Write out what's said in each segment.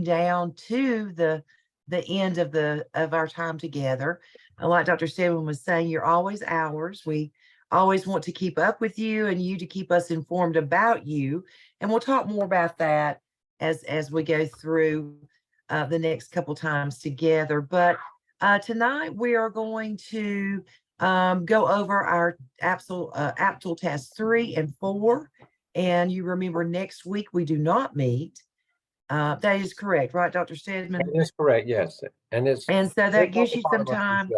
down to the end of our time together. And like Dr. Stedman was saying, you're always ours. We always want to keep up with you and you to keep us informed about you. And we'll talk more about that as we go through the next couple times together. But tonight we are going to go over our AAPTEL Task 3 and 4. And you remember next week we do not meet. That is correct, right, Dr. Stedman? That is correct, yes. And so that gives you some time.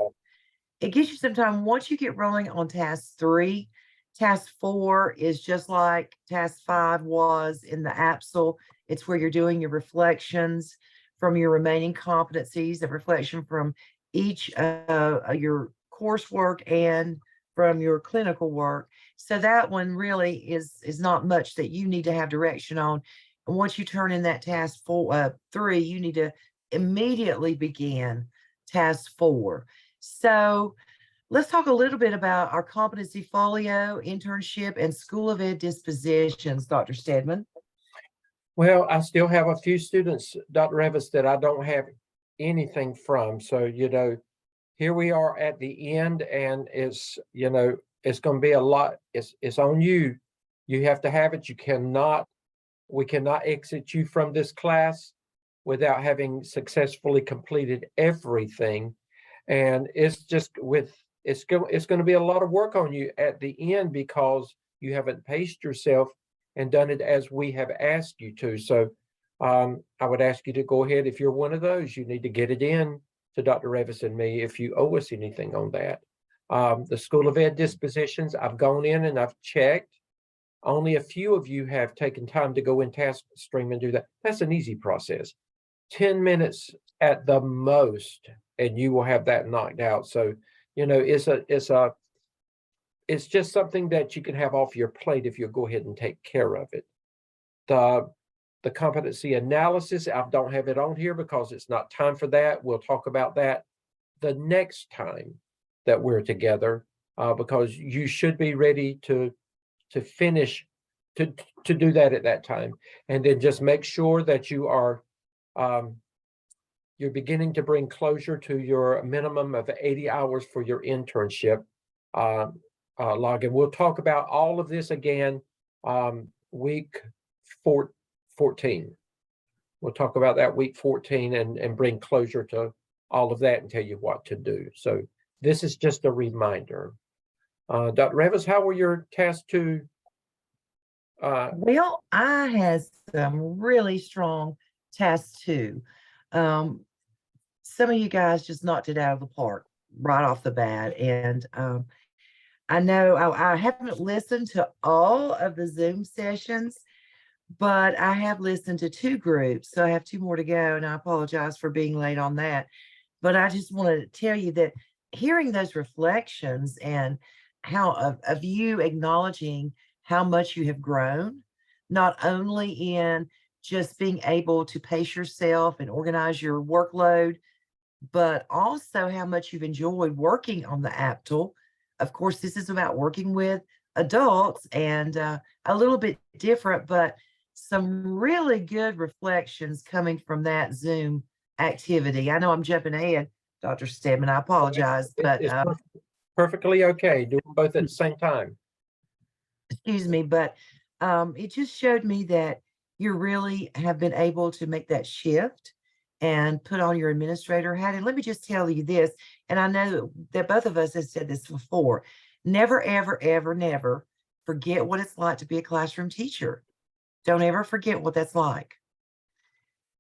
It gives you some time once you get rolling on task 3. Task 4 is just like task 5 was in the APSL. It's where you're doing your reflections from your remaining competencies, a reflection from each your coursework and from your clinical work. So that one really is not much that you need to have direction on. And once you turn in that task 3, you need to immediately begin task 4. So let's talk a little bit about our competency folio, internship, and School of Ed dispositions, Dr. Stedman. Well, I still have a few students, Dr. Evans, that I don't have anything from. So, here we are at the end, and it's going to be a lot. It's on you. You have to have it. We cannot exit you from this class without having successfully completed everything. And it's going to be a lot of work on you at the end because you haven't paced yourself and done it as we have asked you to. So I would ask you to go ahead. If you're one of those, you need to get it in to Dr. Revis and me if you owe us anything on that. The School of Ed dispositions, I've gone in and I've checked. Only a few of you have taken time to go in task stream and do that. That's an easy process. 10 minutes at the most, and you will have that knocked out. So, it's just something that you can have off your plate if you go ahead and take care of it. The competency analysis, I don't have it on here because it's not time for that. We'll talk about that the next time that we're together, because you should be ready to finish to do that at that time. And then just make sure that you are you're beginning to bring closure to your minimum of 80 hours for your internship login. We'll talk about all of this again week 14. We'll talk about that week 14 and bring closure to all of that and tell you what to do. So this is just a reminder. Dr. Revis, how were your task 2? Well, I had some really strong task 2. Some of you guys just knocked it out of the park right off the bat. And I know I haven't listened to all of the Zoom sessions, but I have listened to 2 groups. So I have 2 more to go, and I apologize for being late on that. But I just wanted to tell you that hearing those reflections and how of you acknowledging how much you have grown, not only in just being able to pace yourself and organize your workload, but also how much you've enjoyed working on the APTEL. Of course, this is about working with adults and a little bit different, but some really good reflections coming from that Zoom activity. I know I'm jumping ahead, Dr. Stedman. I apologize, but it's perfectly okay. Do them both at the same time. Excuse me, but it just showed me that you really have been able to make that shift and put on your administrator hat. And let me just tell you this, and I know that both of us have said this before, never, ever, ever, never forget what it's like to be a classroom teacher. Don't ever forget what that's like.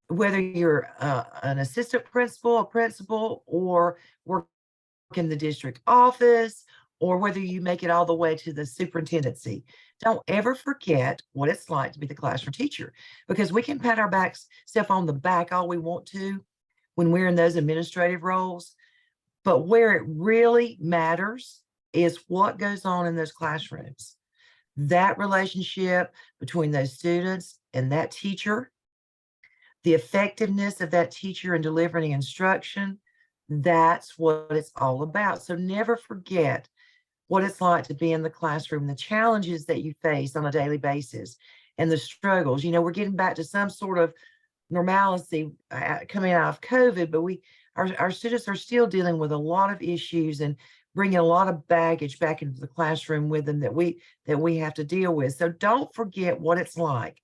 Whether you're an assistant principal, a principal, or work in the district office, or whether you make it all the way to the superintendency. Don't ever forget what it's like to be the classroom teacher, because we can pat our self on the back all we want to when we're in those administrative roles. But where it really matters is what goes on in those classrooms. That relationship between those students and that teacher, the effectiveness of that teacher in delivering instruction, that's what it's all about. So never forget what it's like to be in the classroom, the challenges that you face on a daily basis, and the struggles. We're getting back to some sort of normalcy coming out of COVID, but our students are still dealing with a lot of issues and bringing a lot of baggage back into the classroom with them that we have to deal with. So don't forget what it's like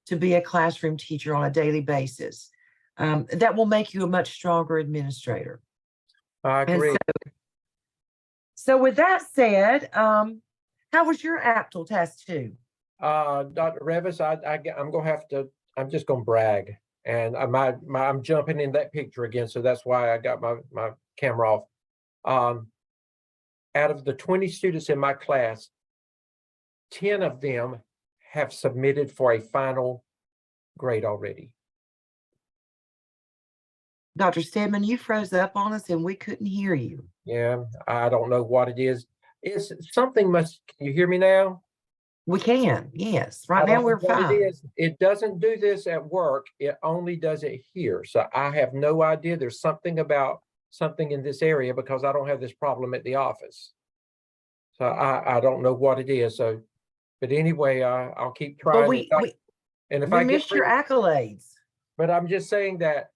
to be a classroom teacher on a daily basis. That will make you a much stronger administrator. I And agree. so with that said, how was your AAPTEL test too? Dr. Revis, I'm gonna have to, I'm just gonna brag. And I'm jumping in that picture again, so that's why I got my camera off. Out of the 20 students in my class, 10 of them have submitted for a final grade already. Dr. Stedman, you froze up on us and we couldn't hear you. Yeah, I don't know what it is. It's something must, can you hear me now? We can, yes. Right I now don't know we're what it fine. is. It doesn't do this at work. It only does it here. So I have no idea. There's something about something in this area because I don't have this problem at the office. So I don't know what it is. So, but anyway, I'll keep But trying. And if we I get missed your accolades. but I'm just saying that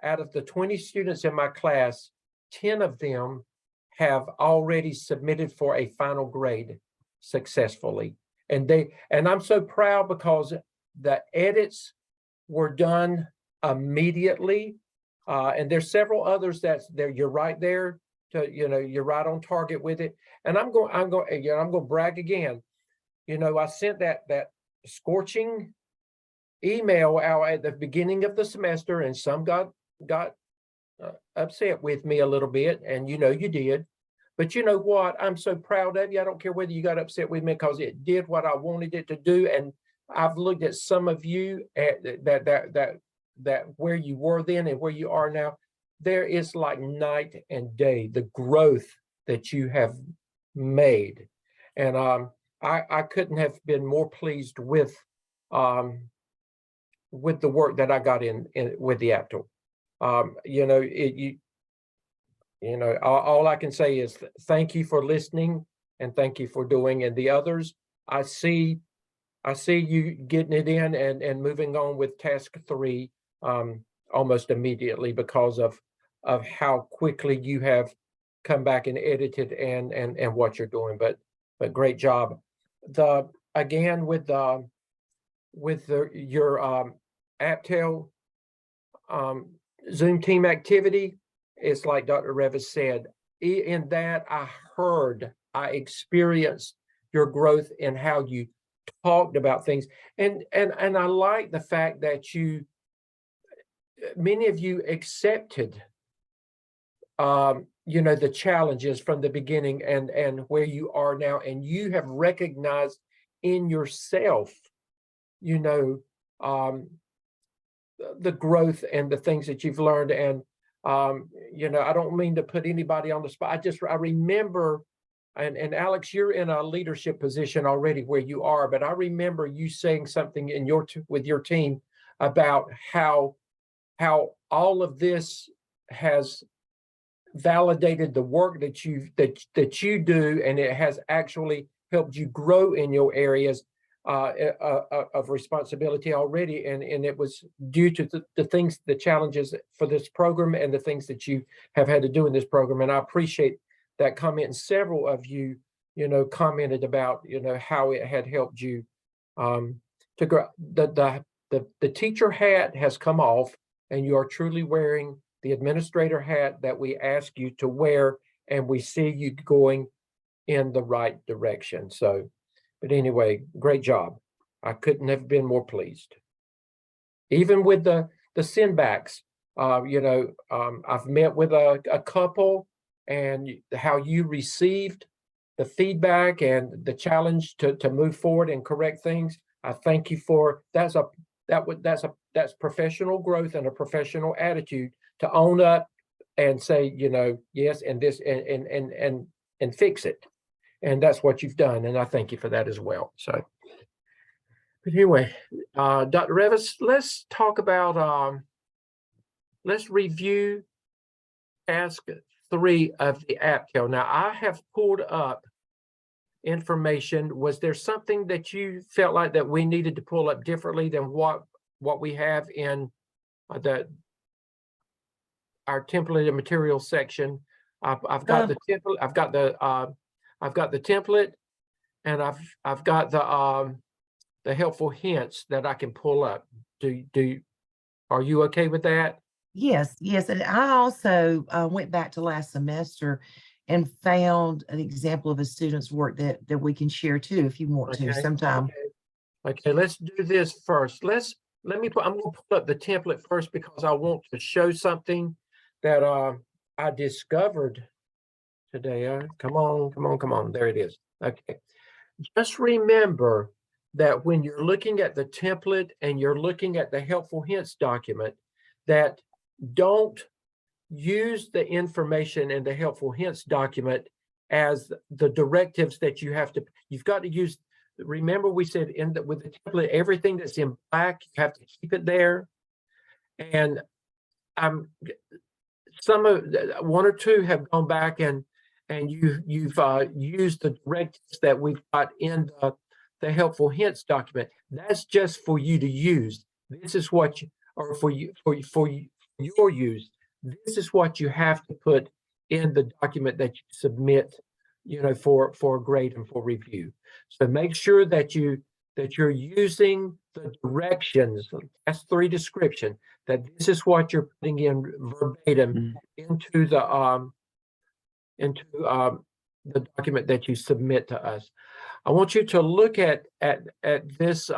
out of the 20 students in my class, 10 of them have already submitted for a final grade successfully. And I'm so proud because the edits were done immediately. And there's several others that's there. You're right there to, you're right on target with it. And I'm going to brag again. I sent that scorching email out at the beginning of the semester, and some got upset with me a little bit, and you did. But you know what? I'm so proud of you. I don't care whether you got upset with me because it did what I wanted it to do. And I've looked at some of you at that where you were then and where you are now. There is like night and day, the growth that you have made. And I couldn't have been more pleased with the work that I got in with the AAPTEL. All I can say is thank you for listening and thank you for doing. And the others, I see you getting it in and moving on with task 3 almost immediately because of how quickly you have come back and edited and what you're doing. But great job. Again with your AAPTEL Zoom team activity, it's like Dr. Revis said, in that I experienced your growth in how you talked about things. And I like the fact that many of you accepted, the challenges from the beginning and where you are now, and you have recognized in yourself, the growth and the things that you've learned. And I don't mean to put anybody on the spot. I remember, and Alex, you're in a leadership position already where you are, but I remember you saying something with your team about how all of this has validated the work that you do, and it has actually helped you grow in your areas of responsibility already, and it was due to the challenges for this program and the things that you have had to do in this program. And I appreciate that comment. And several of you, commented about how it had helped you to grow. The teacher hat has come off, and you are truly wearing the administrator hat that we ask you to wear, and we see you going in the right direction. So. But anyway, great job. I couldn't have been more pleased. Even with the sendbacks, I've met with a couple, and how you received the feedback and the challenge to move forward and correct things. I thank you for that's professional growth and a professional attitude to own up and say, yes, and this and fix it. And that's what you've done. And I thank you for that as well. So, but anyway, Dr. Revis, let's talk about, let's review task 3 of the AAPTEL. Now, I have pulled up information. Was there something that you felt like that we needed to pull up differently than what we have in the our template and material section. I've got Oh, the template. I've got the template, and I've got the helpful hints that I can pull up. Are you okay with that? yes, yes. And I also went back to last semester and found an example of a student's work that we can share too, if you want to Okay. sometime. Okay, let's do this first. I'm gonna pull up the template first because I want to show something that I discovered today. Come on, come on, come on. There it is. Okay. Just remember that when you're looking at the template and you're looking at the helpful hints document, that don't use the information in the helpful hints document as the directives that you've got to use. Remember, we said with the template, everything that's in black, you have to keep it there. And one or two have gone back and you've used the directives that we've got in the helpful hints document. That's just for you to use. This is what or for your use. This is what you have to put in the document that you submit, for a grade and for review. So make sure that you're using the directions, S3 description, that this is what you're putting in verbatim into the document that you submit to us. I want you to look at this.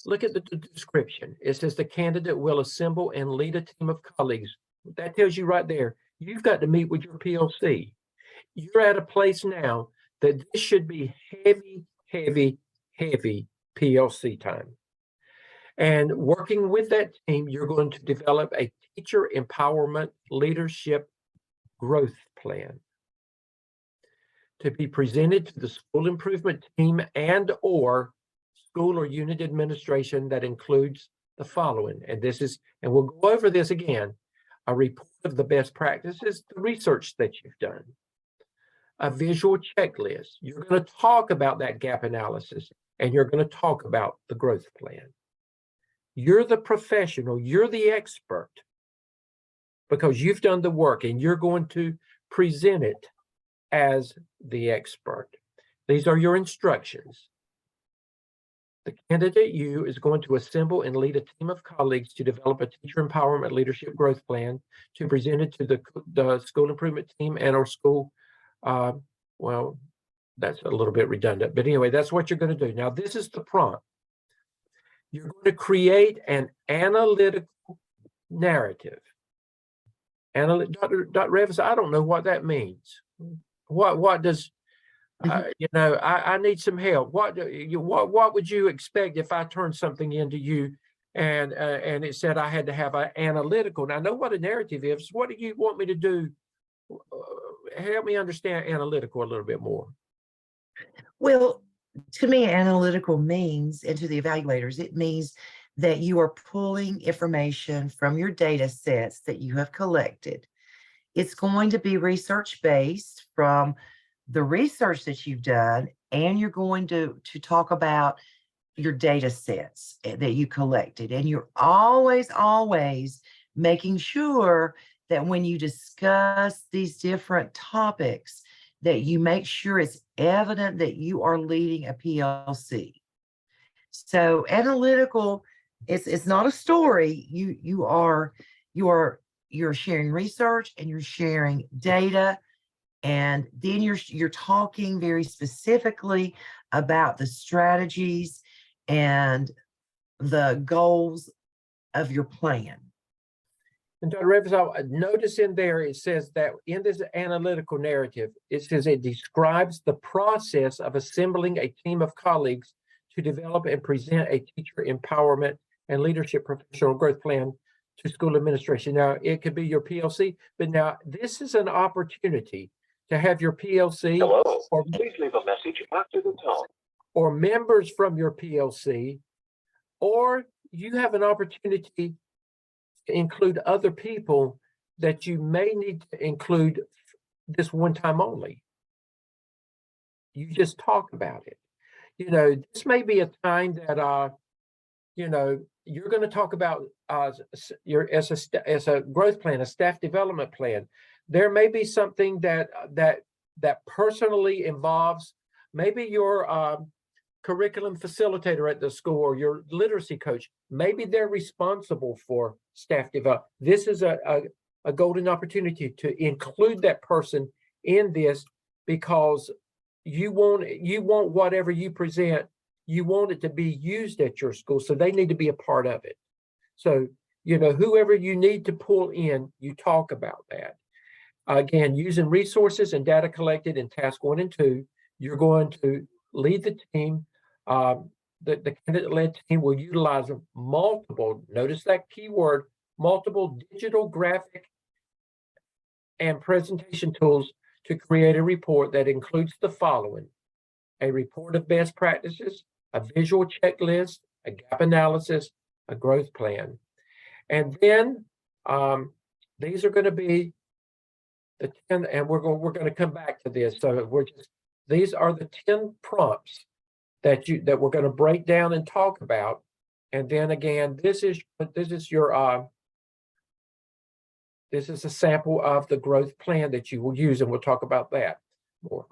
Look at the description. It says the candidate will assemble and lead a team of colleagues. That tells you right there, you've got to meet with your PLC. You're at a place now that this should be heavy, heavy, heavy PLC time. And working with that team, you're going to develop a teacher empowerment leadership growth plan to be presented to the school improvement team and or school or unit administration that includes the following. And we'll go over this again: a report of the best practices, the research that you've done, a visual checklist. You're going to talk about that gap analysis, and you're going to talk about the growth plan. You're the professional, you're the expert, because you've done the work and you're going to present it as the expert. These are your instructions. The candidate you is going to assemble and lead a team of colleagues to develop a teacher empowerment leadership growth plan to present it to the school improvement team and our school. Well, that's a little bit redundant, but anyway, that's what you're going to do. Now, this is the prompt. You're going to create an analytical narrative. Dr. Revis, I don't know what that means. What does I need some help. What would you expect if I turned something into you and it said I had to have an analytical? Now I know what a narrative is. What do you want me to do? Help me understand analytical a little bit more. Well, to me, analytical means, and to the evaluators, it means that you are pulling information from your data sets that you have collected. It's going to be research-based from the research that you've done, and you're going to talk about your data sets that you collected. And you're always making sure that when you discuss these different topics, that you make sure it's evident that you are leading a PLC. So analytical, it's not a story. You're sharing research and you're sharing data, and then you're talking very specifically about the strategies and the goals of your plan. And Dr. Revis, I notice in there it says that in this analytical narrative, it says it describes the process of assembling a team of colleagues to develop and present a teacher empowerment and leadership professional growth plan to school administration. Now, it could be your PLC, but now this is an opportunity to have your PLC. Hello, please leave a message after the tone. Or members from your PLC, or you have an opportunity to include other people that you may need to include this one time only. You just talk about it. This may be a time that you know, you're going to talk about your as a growth plan, a staff development plan. There may be something that personally involves maybe your curriculum facilitator at the school or your literacy coach. Maybe they're responsible for staff development. This is a golden opportunity to include that person in this, because you want whatever you present, you want it to be used at your school, so they need to be a part of it. So, you know, whoever you need to pull in, you talk about that. Again, using resources and data collected in task 1 and 2, you're going to lead the team. The candidate-led team will utilize multiple, notice that keyword, multiple digital, graphic, and presentation tools to create a report that includes the following: a report of best practices, a visual checklist, a gap analysis, a growth plan. And then these are going to be the 10, and we're going to come back to this. So these are the 10 prompts that we're going to break down and talk about. And then again, this is your this is a sample of the growth plan that you will use, and we'll talk about that more.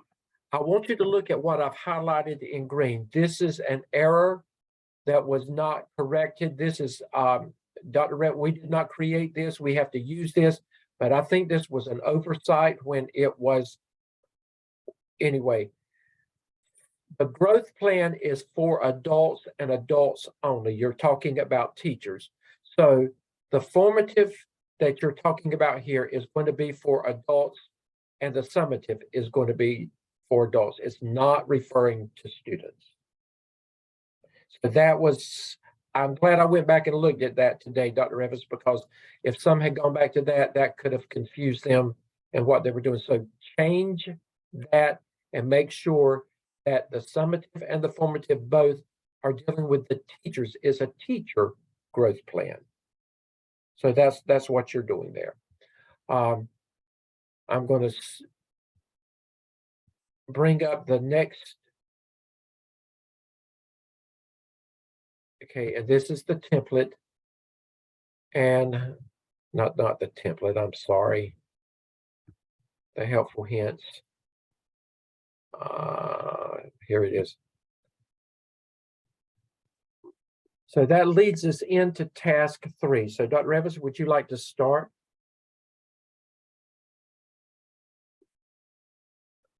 I want you to look at what I've highlighted in green. This is an error that was not corrected. This is, Dr. Rett, we did not create this. We have to use this, but I think this was an oversight when it was, anyway. The growth plan is for adults and adults only. You're talking about teachers. So the formative that you're talking about here is going to be for adults, and the summative is going to be for adults. It's not referring to students. So that was, I'm glad I went back and looked at that today, Dr. Evans, because if some had gone back to that, that could have confused them and what they were doing. So change that and make sure that the summative and the formative both are dealing with the teachers. Is a teacher growth plan. So that's what you're doing there. I'm going to bring up the next. Okay, and this is the template, and not the template, I'm sorry. The helpful hints. Here it is. So that leads us into task 3. So Dr. Evans, would you like to start?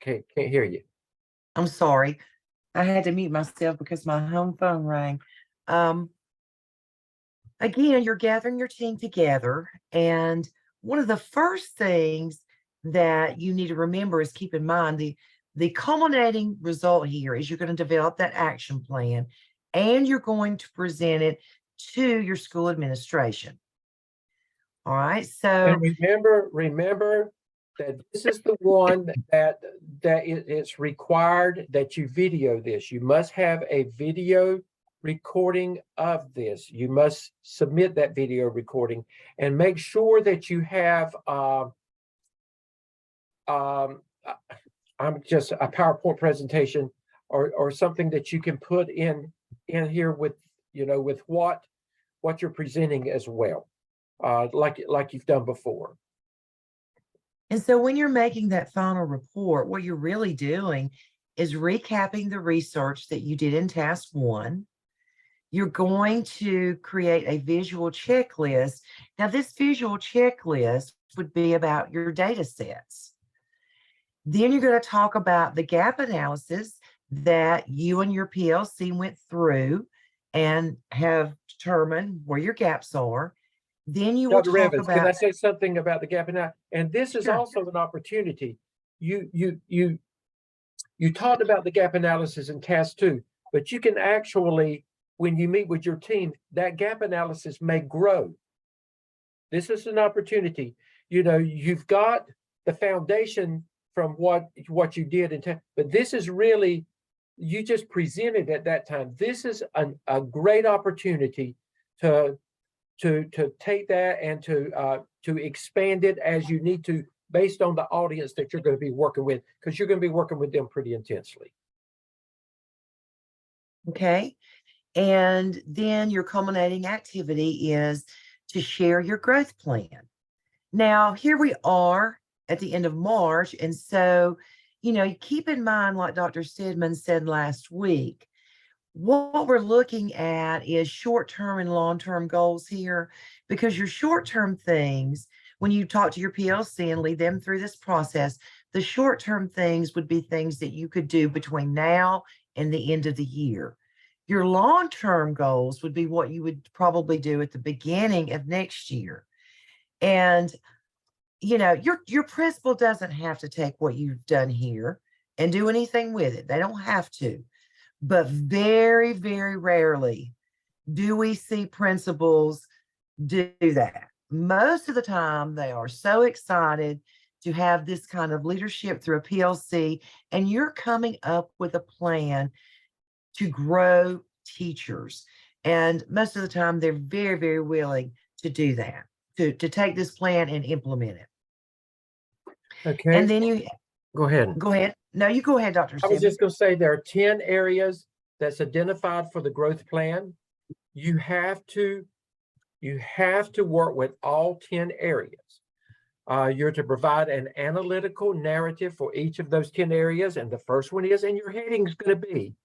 Okay, can't hear you. I'm sorry. I had to mute myself because my home phone rang. Again, you're gathering your team together, and one of the first things that you need to remember is keep in mind the culminating result here is you're going to develop that action plan, and you're going to present it to your school administration. All right. So And remember that this is the one that it's required that you video this. You must have a video recording of this. You must submit that video recording and make sure that you have I'm just a PowerPoint presentation or something that you can put in here with, you know, with what you're presenting as well, like you've done before. And so when you're making that final report, what you're really doing is recapping the research that you did in task 1. You're going to create a visual checklist. Now, this visual checklist would be about your data sets. Then you're going to talk about the gap analysis that you and your PLC went through and have determined where your gaps are. Then you will Dr. talk Evans, can I about, say something about the gap analysis? And this is Sure. also an opportunity. You talked about the gap analysis in task 2, but you can actually, when you meet with your team, that gap analysis may grow. This is an opportunity. You know, you've got the foundation from what you did but this is really, you just presented at that time. This is a great opportunity to take that and to expand it as you need to, based on the audience that you're going to be working with, because you're going to be working with them pretty intensely. okay. And then your culminating activity is to share your growth plan. Now, here we are at the end of March. And so, keep in mind, like Dr. Stedman said last week, what we're looking at is short-term and long-term goals here, because your short-term things, when you talk to your PLC and lead them through this process, the short-term things would be things that you could do between now and the end of the year. Your long-term goals would be what you would probably do at the beginning of next year. And your principal doesn't have to take what you've done here and do anything with it. They don't have to. But very, very rarely do we see principals do that. Most of the time, they are so excited to have this kind of leadership through a PLC, and you're coming up with a plan to grow teachers. And most of the time, they're very, very willing to do that, to take this plan and implement it. Okay, And then you go ahead. go ahead. No, you go ahead, Dr. I was Stedman. just going to say there are 10 areas that's identified for the growth plan. You have to work with all 10 areas. You're to provide an analytical narrative for each of those 10 areas. And the first one is, and your heading is going to be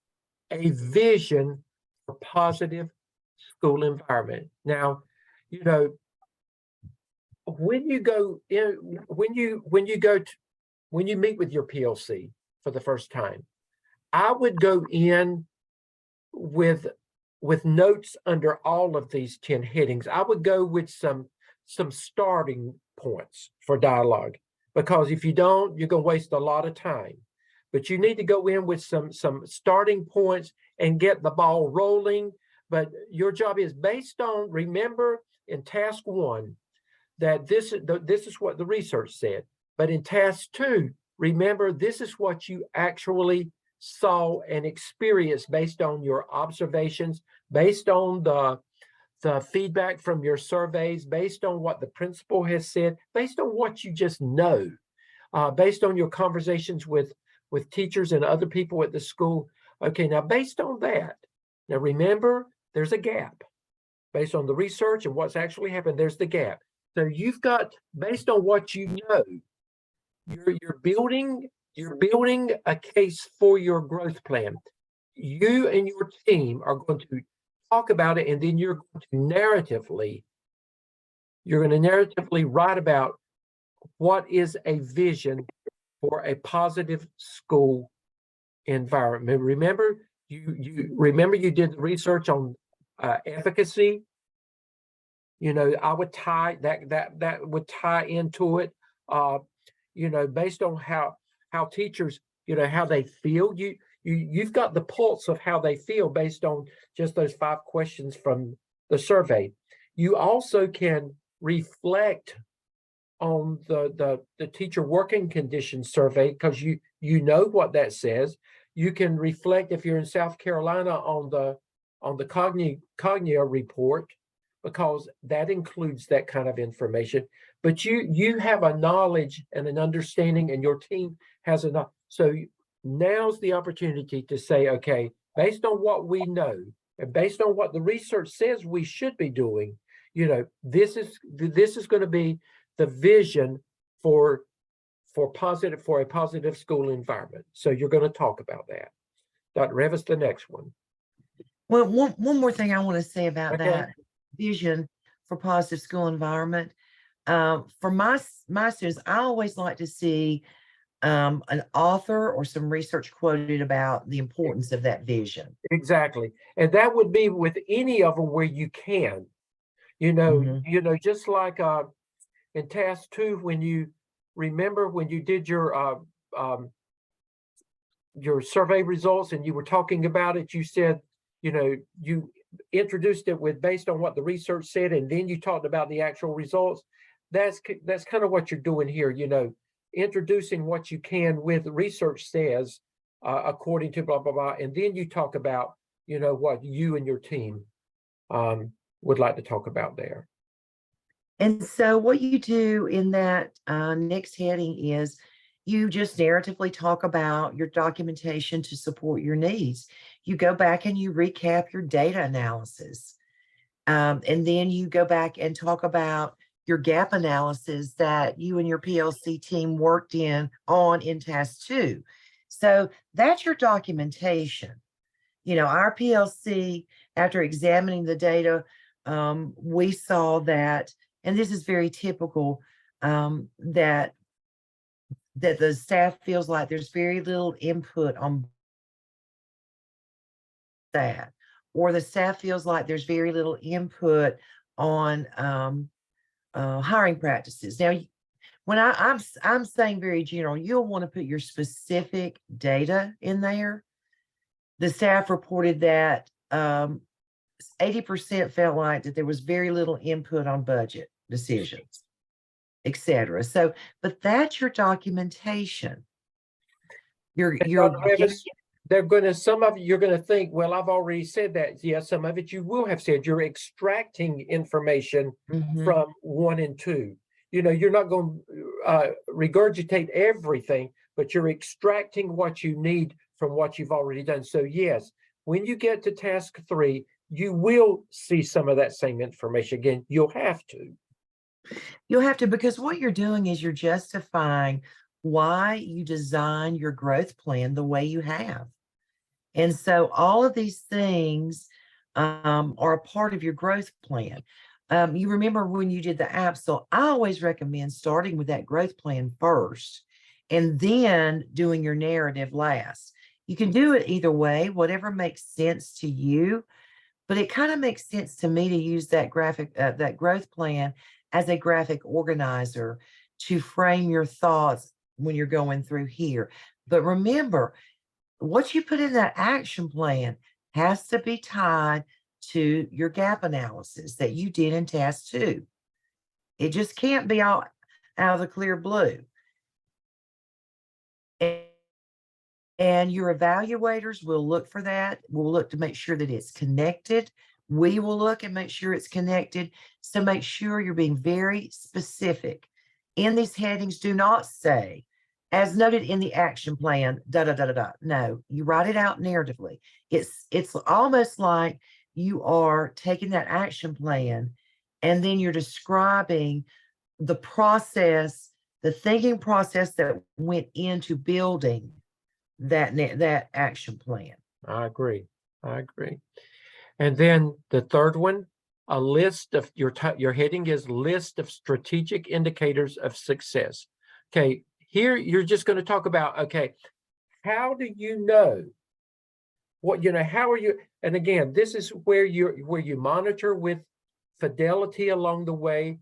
a vision for positive school environment. Now, when you go in, when you meet with your PLC for the first time, I would go in with notes under all of these 10 headings. I would go with some starting points for dialogue, because if you don't, you're going to waste a lot of time. But you need to go in with some starting points and get the ball rolling. But your job is based on, remember in task 1, that this is what the research said. But in task 2, remember, this is what you actually saw and experienced based on your observations, based on the feedback from your surveys, based on what the principal has said, based on what you just know, based on your conversations with teachers and other people at the school. Okay, now based on that, now remember, there's a gap. Based on the research and what's actually happened, there's the gap. So you've got, based on what you know, you're building a case for your growth plan. You and your team are going to talk about it, and then you're going to narratively write about what is a vision for a positive school environment. Remember, you did the research on efficacy. I would tie that would tie into it. Based on how teachers, how they feel. You've got the pulse of how they feel based on just those 5 questions from the survey. You also can reflect on the teacher working conditions survey, because you know what that says. You can reflect, if you're in South Carolina, on the Cognia report, because that includes that kind of information. But you have a knowledge and an understanding, and your team has enough. So now's the opportunity to say, okay, based on what we know and based on what the research says we should be doing, this is going to be the vision for a positive school environment. So you're going to talk about that. Dr. Revis, the next one. Well, one more thing I want to say about Okay. that vision for positive school environment. For my students, I always like to see an author or some research quoted about the importance of that vision. Exactly. And that would be with any of them where you can, just like in task 2, when you did your survey results and you were talking about it, you said, you introduced it with based on what the research said, and then you talked about the actual results. That's kind of what you're doing here, introducing what you can with the research says, according to blah, blah, blah. And then you talk about, what you and your team would like to talk about there. And so what you do in that next heading is you just narratively talk about your documentation to support your needs. you go back and you recap your data analysis. And then you go back and talk about your gap analysis that you and your PLC team worked on in task 2. So that's your documentation. You know, our PLC, after examining the data, we saw that, and this is very typical, that the staff feels like there's very little input on that, or the staff feels like there's very little input on hiring practices. Now, when I'm saying very general, you'll want to put your specific data in there. The staff reported that 80% felt like that there was very little input on budget decisions, etc. So, but that's your documentation. You're Dr. Revis, some of it you're going to think, well, I've already said that. Yeah, some of it you will have said. You're extracting information from 1 and 2. You know, you're not going to regurgitate everything, but you're extracting what you need from what you've already done. So yes, when you get to task 3, you will see some of that same information again. You'll have to. You'll have to, because what you're doing is you're justifying why you design your growth plan the way you have. And so all of these things are a part of your growth plan. You remember when you did the AAPTEL, I always recommend starting with that growth plan first and then doing your narrative last. You can do it either way, whatever makes sense to you, but it kind of makes sense to me to use that that growth plan as a graphic organizer to frame your thoughts when you're going through here. But remember, what you put in that action plan has to be tied to your gap analysis that you did in task 2. It just can't be out of the clear blue. And your evaluators will look for that. We'll look to make sure that it's connected. We will look and make sure it's connected. So make sure you're being very specific. In these headings, do not say, as noted in the action plan, da da da da da. No, you write it out narratively. It's almost like you are taking that action plan and then you're describing the process, the thinking process that went into building that action plan. I agree. And then the third one, a list of your heading is list of strategic indicators of success. Okay, here you're just going to talk about, okay, how do you know what, how are you? And again, this is where you monitor with fidelity along the way.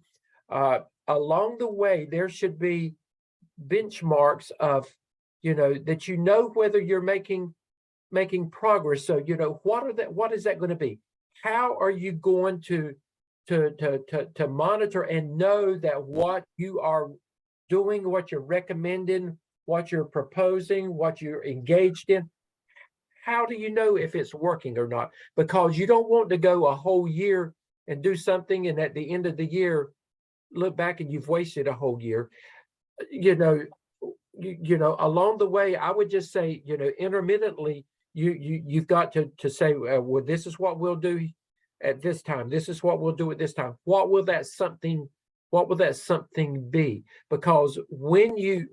Along the way, there should be benchmarks of, that whether you're making progress. So, what is that going to be? How are you going to monitor and know that what you are doing, what you're recommending, what you're proposing, what you're engaged in, how do you know if it's working or not? Because you don't want to go a whole year and do something, and at the end of the year, look back and you've wasted a whole year. Along the way, I would just say, intermittently, you've got to say, well, this is what we'll do at this time. This is what we'll do at this time. What will that something be? Because when you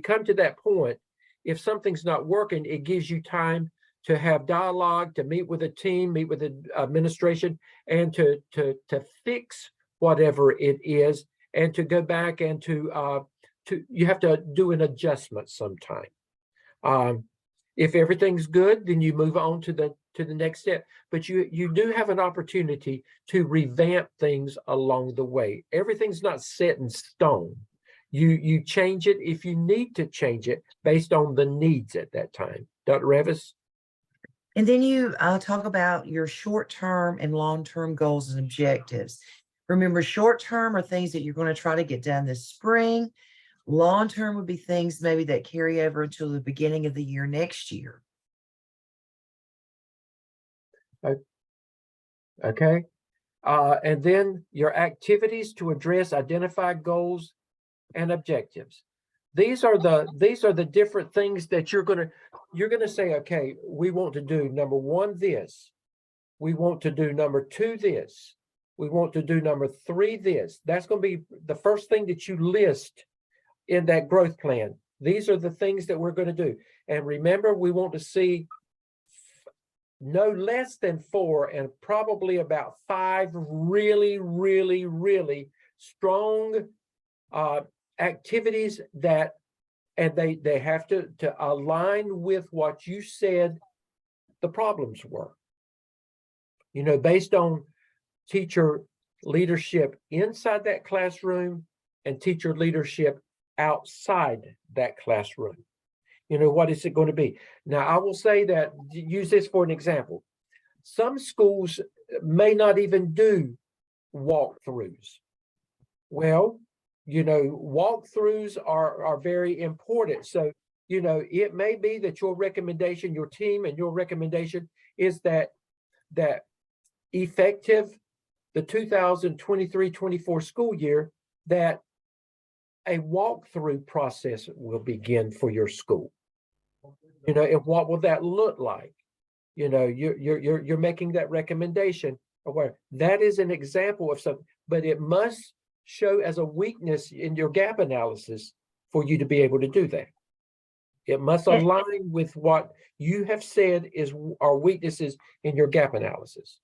come to that point, if something's not working, it gives you time to have dialogue, to meet with a team, meet with the administration, and to fix whatever it is, and to go back and you have to do an adjustment sometime. If everything's good, then you move on to the next step. But you do have an opportunity to revamp things along the way. Everything's not set in stone. You change it if you need to change it based on the needs at that time. Dr. Revis? And then you talk about your short-term and long-term goals and objectives. Remember, short-term are things that you're going to try to get done this spring. Long-term would be things maybe that carry over until the beginning of the year next year. Okay. And then your activities to address identified goals and objectives. these are the different things that you're gonna say, okay, we want to do number one, this. We want to do number two, this. We want to do number three, this. That's going to be the first thing that you list in that growth plan. These are the things that we're going to do. And remember, we want to see no less than 4 and probably about 5 really, really, really strong activities that, and they have to align with what you said the problems were. You know, based on teacher leadership inside that classroom and teacher leadership outside that classroom. You know, what is it going to be? Now, I will say that, use this for an example. Some schools may not even do walkthroughs. Well, you know, walkthroughs are very important. So, you know, it may be that your recommendation, your team and your recommendation is that effective the 2023-24 school year, that a walkthrough process will begin for your school. You know, and what will that look like? You know, you're making that recommendation of where that is an example of something, but it must show as a weakness in your gap analysis for you to be able to do that. It must align with what you have said are weaknesses in your gap analysis.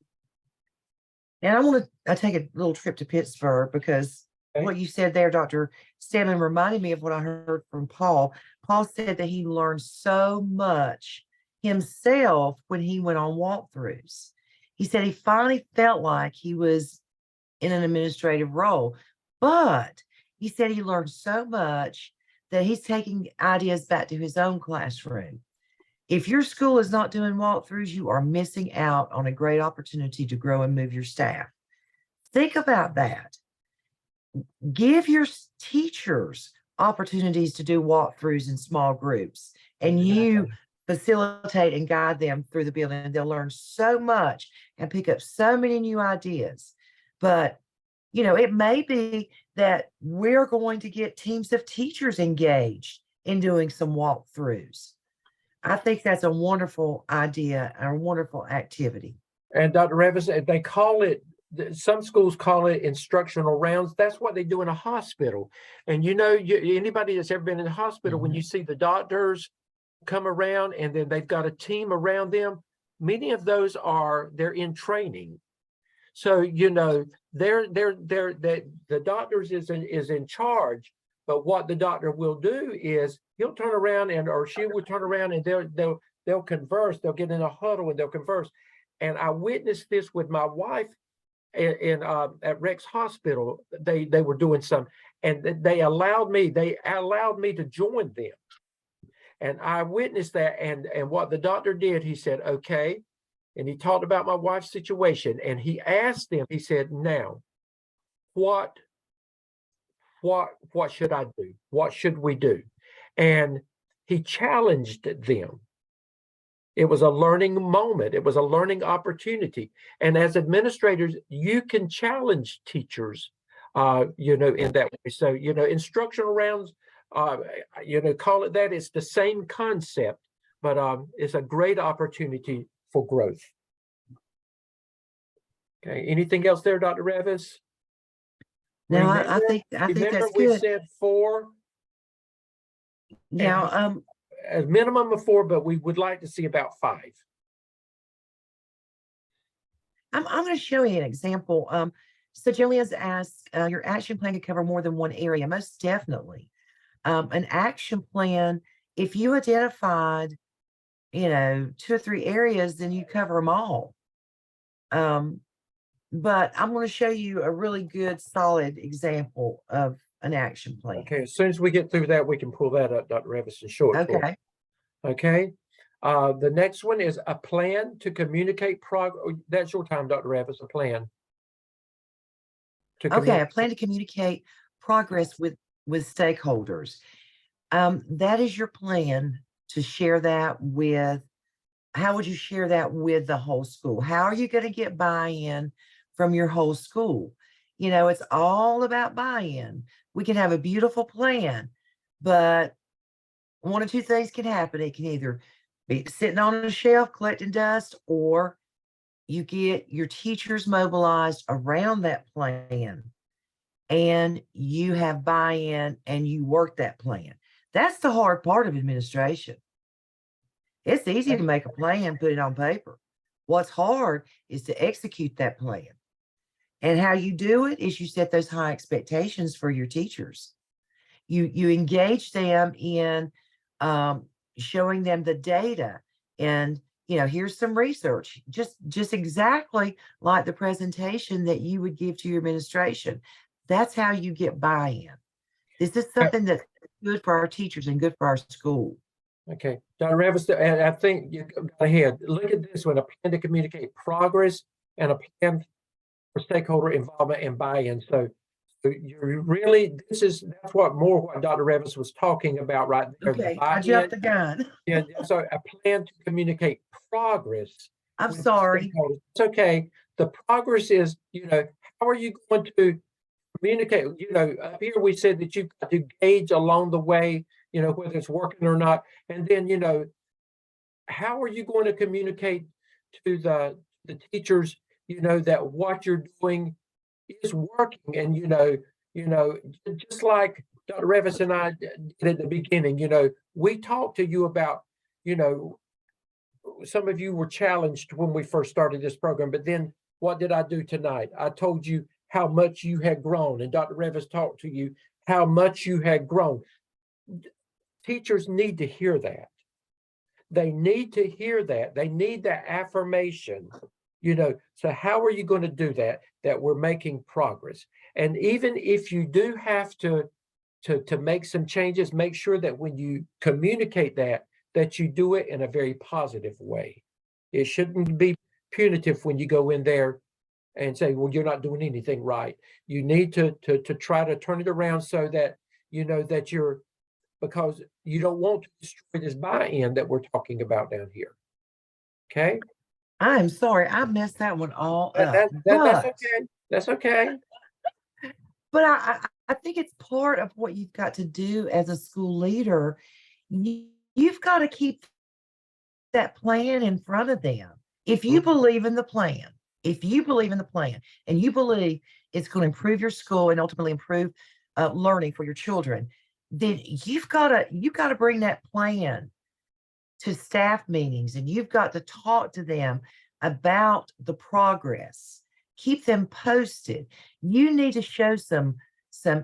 And I want to take a little trip to Pittsburgh because what you said there, Dr. Stanley, reminded me of what I heard from Paul. Paul said that he learned so much himself when he went on walkthroughs. He said he finally felt like he was in an administrative role, but he said he learned so much that he's taking ideas back to his own classroom. If your school is not doing walkthroughs, you are missing out on a great opportunity to grow and move your staff. Think about that. Give your teachers opportunities to do walkthroughs in small groups, and you facilitate and guide them through the building. They'll learn so much and pick up so many new ideas. But, you know, it may be that we're going to get teams of teachers engaged in doing some walkthroughs. I think that's a wonderful idea and a wonderful activity. And Dr. Revis, they call it, some schools call it instructional rounds. That's what they do in a hospital. And you know, anybody that's ever been in a hospital, when you see the doctors come around and then they've got a team around them, many of those they're in training. So, you know, the doctors is in charge, but what the doctor will do is he'll turn around or she will turn around and they'll converse. They'll get in a huddle and they'll converse. And I witnessed this with my wife at Rex Hospital. They were doing some, and they allowed me to join them. And I witnessed that. And what the doctor did, he said, okay. And he talked about my wife's situation. And he asked them, he said, now, what should I do? What should we do? And he challenged them. It was a learning moment. It was a learning opportunity. And as administrators, you can challenge teachers, you know, in that way. So, you know, instructional rounds, you know, call it that. It's the same concept, but it's a great opportunity for growth. Okay. Anything else there, Dr. Revis? No, I think that's we good. said 4. Yeah. A minimum of 4, but we would like to see about 5. I'm going to show you an example. So Jillian's asked, your action plan could cover more than one area. Most definitely. An action plan, if you identified, you know, 2 or 3 areas, then you cover them all. But I'm going to show you a really good, solid example of an action plan. Okay, as soon as we get through that, we can pull that up, Dr. Revis, in short. Okay. Okay. The next one is a plan to communicate progress. That's your time, Dr. Revis, a plan. Okay, a plan to communicate progress with stakeholders. That is your plan to share that with, how would you share that with the whole school? How are you going to get buy-in from your whole school? You know, it's all about buy-in. We can have a beautiful plan, but one of two things can happen. It can either be sitting on a shelf collecting dust, or you get your teachers mobilized around that plan and you have buy-in and you work that plan. That's the hard part of administration. It's easy to make a plan, put it on paper. What's hard is to execute that plan. And how you do it is you set those high expectations for your teachers. You engage them in showing them the data, and here's some research, just exactly like the presentation that you would give to your administration. That's how you get buy-in. This is something that's good for our teachers and good for our school. Okay, Dr. Revis, and I think you go ahead. Look at this one: a plan to communicate progress and a plan for stakeholder involvement and buy-in. So you're really, that's what Dr. Revis was talking about right there. The Okay, I jumped the gun. Yeah, so a plan to communicate progress. I'm with sorry. stakeholders. It's okay. The progress is, how are you going to communicate? Up here we said that you've got to gauge along the way, whether it's working or not. And then, how are you going to communicate to the teachers, that what you're doing is working? And, just like Dr. Revis and I did at the beginning, we talked to you about, some of you were challenged when we first started this program, but then what did I do tonight? I told you how much you had grown, and Dr. Revis talked to you how much you had grown. Teachers need to hear that. They need to hear that. They need that affirmation. So how are you going to do that we're making progress? And even if you do have to make some changes, make sure that when you communicate that you do it in a very positive way. It shouldn't be punitive when you go in there and say, well, you're not doing anything right. You need to try to turn it around so that that because you don't want to destroy this buy-in that we're talking about down here. Okay. I'm sorry, I messed that one all up. That's okay. That's okay. But I think it's part of what you've got to do as a school leader. You've got to keep that plan in front of them. If you believe in the plan, and you believe it's going to improve your school and ultimately improve learning for your children, then you've got to bring that plan to staff meetings, and you've got to talk to them about the progress. Keep them posted. You need to show some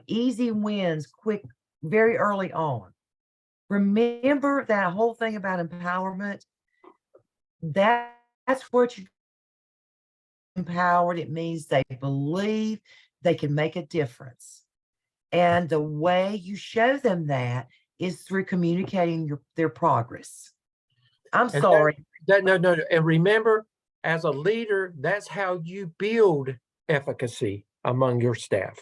easy wins quick, very early on. Remember that whole thing about empowerment. That's what you empowered. It means they believe they can make a difference. And the way you show them that is through communicating their progress. I'm sorry. No. And remember, as a leader, that's how you build efficacy among your staff.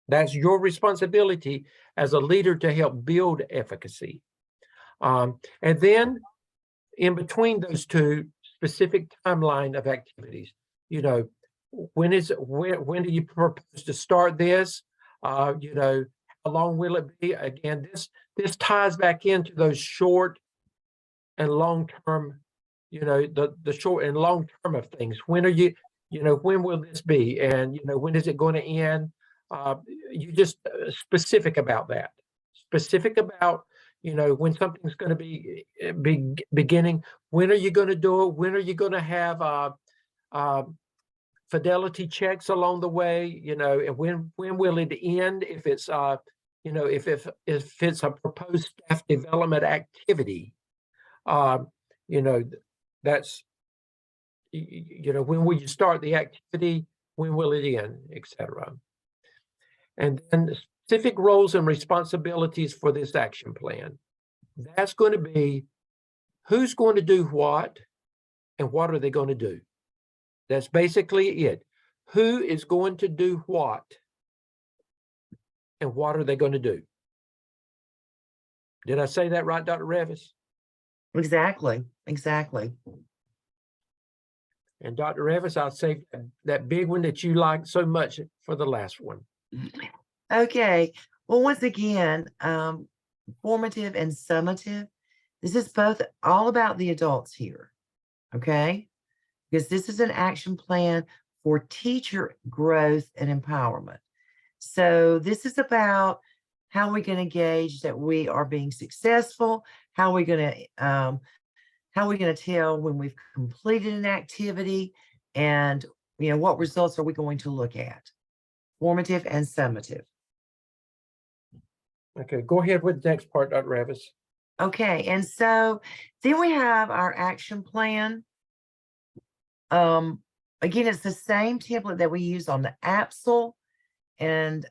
That's your responsibility as a leader to help build efficacy. And then in between those two, specific timeline of activities. When do you propose to start this? How long will it be? Again, this ties back into those short and long term, the short and long term of things. When are you, when will this be? And, when is it going to end? You just specific about that. Specific about, when something's going to be beginning. When are you going to do it? When are you going to have fidelity checks along the way? And when will it end? If it's if it's a proposed staff development activity, that's when will you start the activity? When will it end, etc. And then specific roles and responsibilities for this action plan. That's going to be who's going to do what and what are they going to do. That's basically it. Who is going to do what and what are they going to do? Did I say that right, Dr. Revis? Exactly. And Dr. Revis, I'll save that big one that you liked so much for the last one. Okay. Well, once again, formative and summative. This is both all about the adults here, okay? Because this is an action plan for teacher growth and empowerment. So this is about how we're going to gauge that we are being successful, how we're going to tell when we've completed an activity, and what results are we going to look at? Formative and summative. Okay, go ahead with the next part, Dr. Revis. Okay, and so then we have our action plan. Again, it's the same template that we use on the APSL. And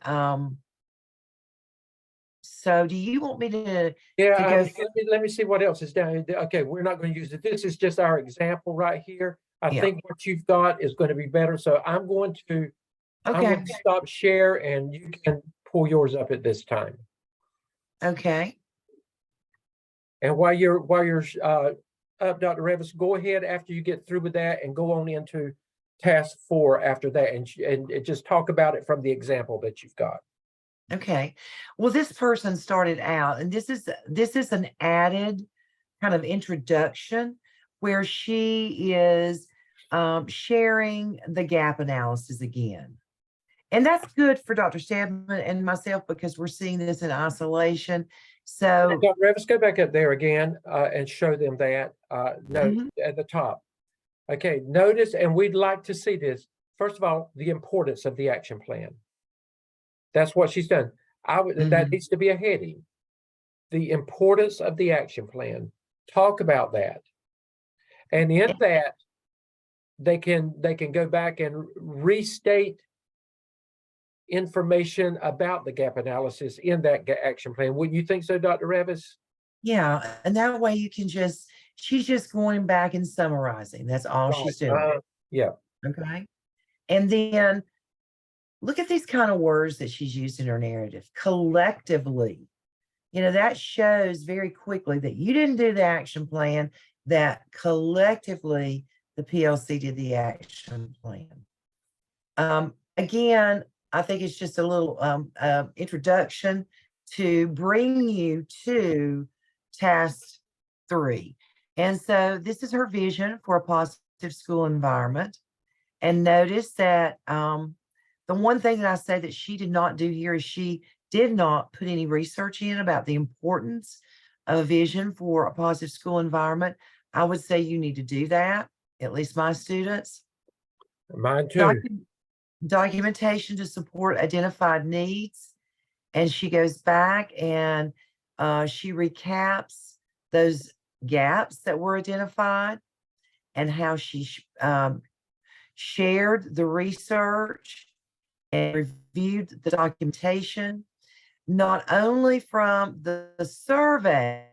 so do you want me to Yeah, go let me see what else is down. Okay, we're not going to use it. This is just our example right here. I Yeah. think what you've got is going to be better. So I'm going to Okay. stop share and you can pull yours up at this time. Okay. And while you're up, Dr. Revis, go ahead after you get through with that and go on into task 4 after that and just talk about it from the example that you've got. Okay. Well, this person started out, and this is an added kind of introduction where she is sharing the gap analysis again. And that's good for Dr. Stedman and myself because we're seeing this in isolation. So, Dr. Revis, go back up there again and show them that note at the top. Okay, notice, and we'd like to see this. First of all, the importance of the action plan. That's what she's done. That needs to be a heading. The importance of the action plan. Talk about that. And in that, they can go back and restate information about the gap analysis in that action plan. Wouldn't you think so, Dr. Revis? yeah, and that way you can she's just going back and summarizing. That's all she's doing. Yeah. Okay. And then look at these kind of words that she's used in her narrative. Collectively, that shows very quickly that you didn't do the action plan, that collectively the PLC did the action plan. Again, I think it's just a little introduction to bring you to task 3. And so this is her vision for a positive school environment. And notice that the one thing that I say that she did not do here is she did not put any research in about the importance of a vision for a positive school environment. I would say you need to do that, at least my students. Mine too. Documentation to support identified needs. And she goes back and she recaps those gaps that were identified and how she shared the research and reviewed the documentation, not only from the survey,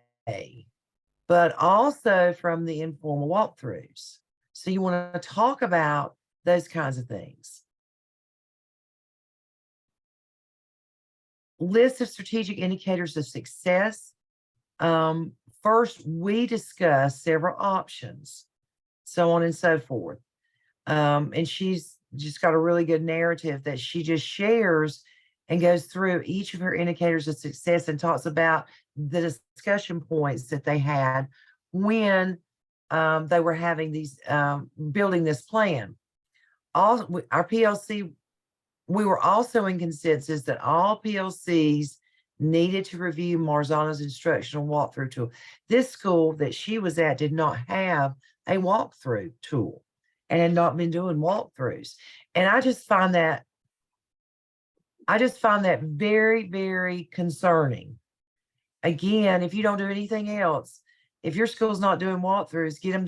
but also from the informal walkthroughs. So you want to talk about those kinds of things. List of strategic indicators of success. First, we discuss several options, so on and so forth. And she's just got a really good narrative that she just shares and goes through each of her indicators of success and talks about the discussion points that they had when they were having these building this plan. Our PLC, we were also in consensus that all PLCs needed to review Marzano's instructional walkthrough tool. This school that she was at did not have a walkthrough tool and had not been doing walkthroughs. And I just find that very, very concerning. Again, if you don't do anything else, if your school's not doing walkthroughs, get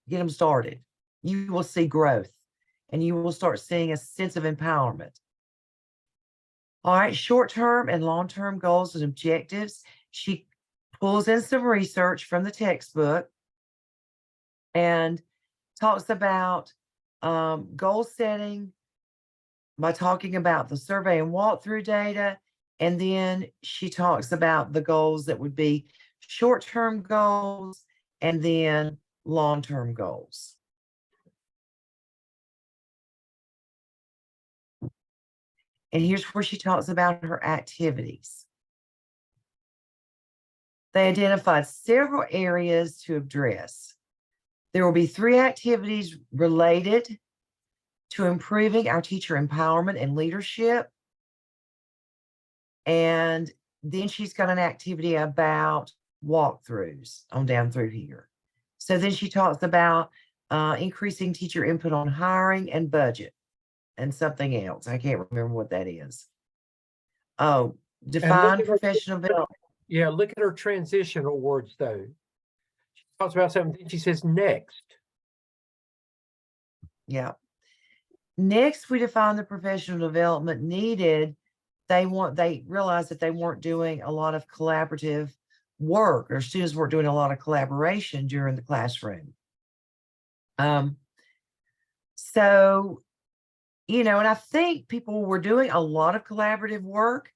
them started. You will see growth and you will start seeing a sense of empowerment. All right, short-term and long-term goals and objectives. She pulls in some research from the textbook and talks about goal setting by talking about the survey and walkthrough data. And then she talks about the goals that would be short-term goals and then long-term goals. And here's where she talks about her activities. They identified several areas to address. There will be 3 activities related to improving our teacher empowerment and leadership. And then she's got an activity about walkthroughs on down through here. So then she talks about increasing teacher input on hiring and budget and something else. I can't remember what that is. Oh, And define at her- professional development. Yeah, look at her transitional words though. She talks about something, then she says next. Yeah. Next, we define the professional development needed. They realized that they weren't doing a lot of collaborative work, or students weren't doing a lot of collaboration during the classroom. So, and I think people were doing a lot of collaborative work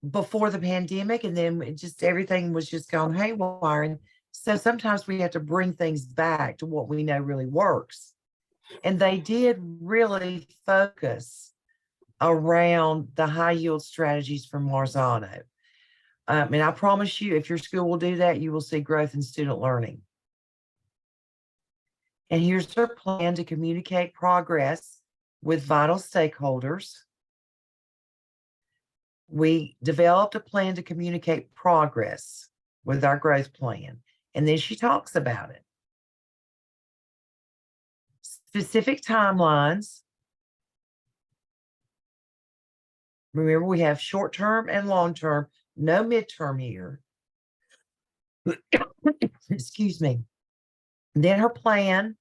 before the pandemic, and then everything was just going haywire. And so sometimes we have to bring things back to what we know really works. And they did really focus around the high yield strategies from Marzano. And I promise you, if your school will do that, you will see growth in student learning. And here's their plan to communicate progress with vital stakeholders. We developed a plan to communicate progress with our growth plan. And then she talks about it. Specific timelines. Remember, we have short-term and long-term, no midterm here. Excuse me. Then her plan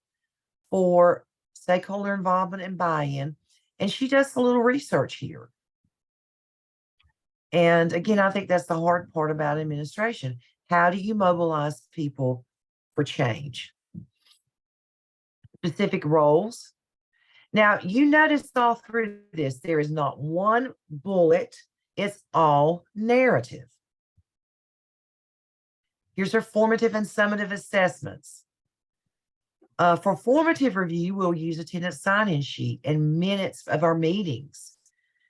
for stakeholder involvement and buy-in. And she does a little research here. And again, I think that's the hard part about administration. How do you mobilize people for change? Specific roles. Now, you notice all through this, there is not one bullet. It's all narrative. Here's our formative and summative assessments. For formative review, we'll use attendance sign-in sheet and minutes of our meetings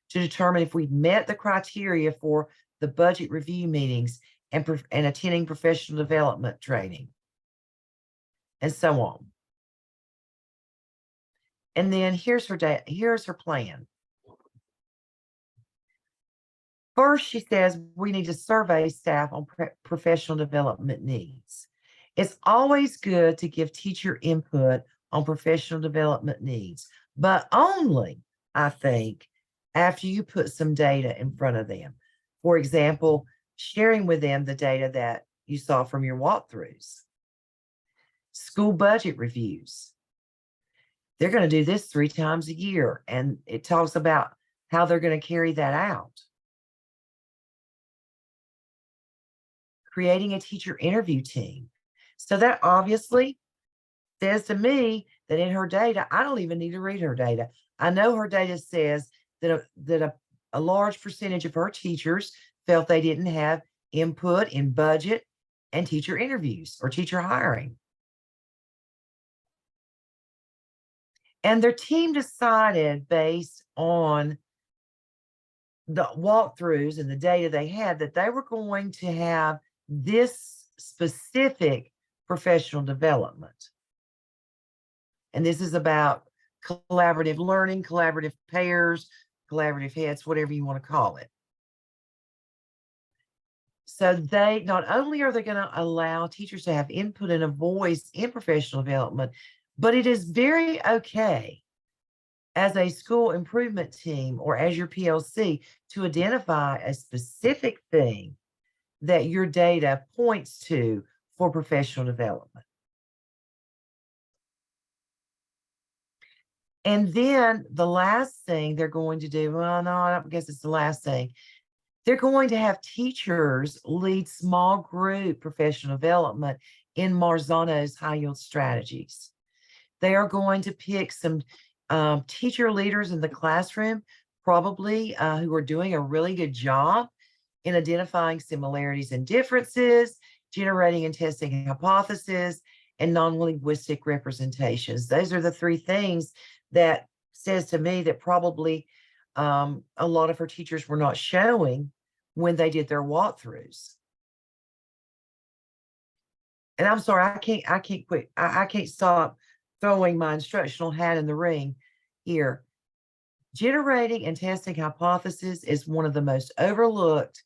to determine if we've met the criteria for the budget review meetings and attending professional development training, and so on. And then here's her plan. First, she says we need to survey staff on professional development needs. It's always good to give teacher input on professional development needs, but only, I think, after you put some data in front of them. For example, sharing with them the data that you saw from your walkthroughs. School budget reviews. They're going to do this 3 times a year, and it talks about how they're going to carry that out. Creating a teacher interview team. So that obviously says to me that in her data, I don't even need to read her data. I know her data says that a large percentage of her teachers felt they didn't have input in budget and teacher interviews or teacher hiring. And their team decided, based on the walkthroughs and the data they had, that they were going to have this specific professional development. And this is about collaborative learning, collaborative pairs, collaborative heads, whatever you want to call it. So they not only are they going to allow teachers to have input and a voice in professional development, but it is very okay as a school improvement team or as your PLC to identify a specific thing that your data points to for professional development. And then the last thing they're going to do, well, no, I don't guess it's the last thing. They're going to have teachers lead small group professional development in Marzano's high yield strategies. They are going to pick some teacher leaders in the classroom, probably who are doing a really good job in identifying similarities and differences, generating and testing hypotheses, and non-linguistic representations. Those are the 3 things that says to me that probably a lot of her teachers were not showing when they did their walkthroughs. And I'm sorry, I can't quit. I can't stop throwing my instructional hat in the ring here. Generating and testing hypotheses is one of the most overlooked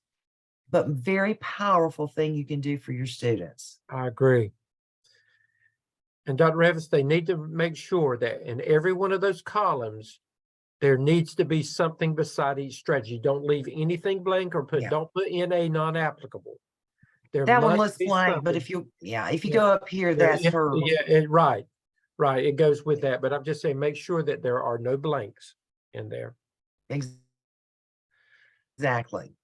but very powerful thing you can do for your students. I agree. And Dr. Revis, they need to make sure that in every one of those columns, there needs to be something beside each strategy. Don't leave anything blank or Yeah. don't put in a non-applicable. There That one must looks be blank, but something. if you Yeah. go up here, that's her. Right. Right. It goes with that. But I'm just saying, make sure that there are no blanks in there. Exactly.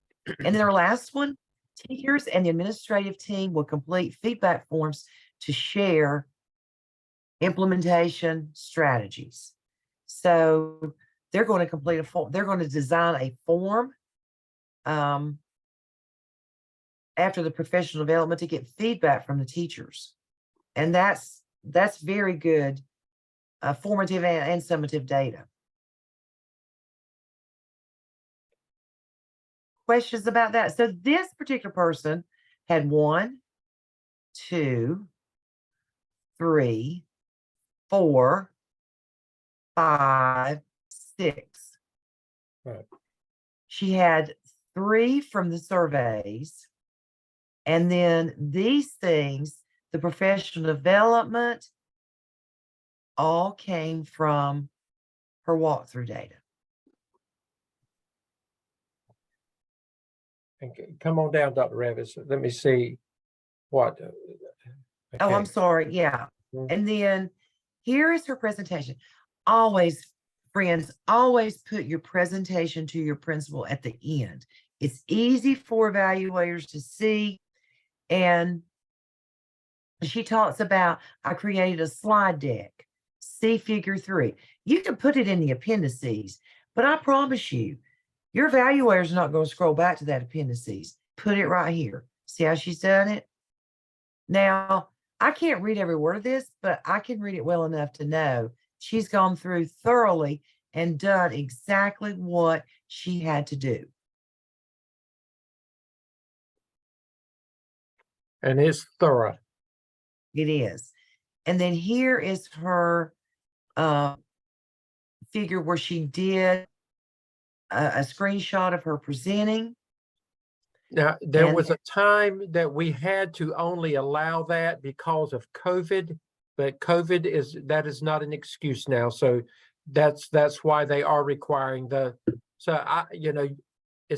And then our last one, teachers and the administrative team will complete feedback forms to share implementation strategies. So they're going to complete a form. They're going to design a form after the professional development to get feedback from the teachers. And that's very good, formative and summative data. Questions about that? So this particular person had 1, 2, 3, 4, 5, 6. Right. She had 3 from the surveys. And then these things, the professional development, all came from her walkthrough data. And come on down, Dr. Revis. Let me see what. Oh, I'm Okay. sorry. Yeah. Mhm. And then here is her presentation. Always, friends, always put your presentation to your principal at the end. It's easy for evaluators to see. And she talks about, I created a slide deck, see figure 3. You can put it in the appendices, but I promise you, your evaluator is not going to scroll back to that appendices. Put it right here. See how she's done it? Now, I can't read every word of this, but I can read it well enough to know she's gone through thoroughly and done exactly what she had to do. And it's thorough. It is. And then here is her figure where she did a screenshot of her presenting. Now, there was And a time that we had to only allow that because of COVID, but that is not an excuse now. So that's why they are requiring it's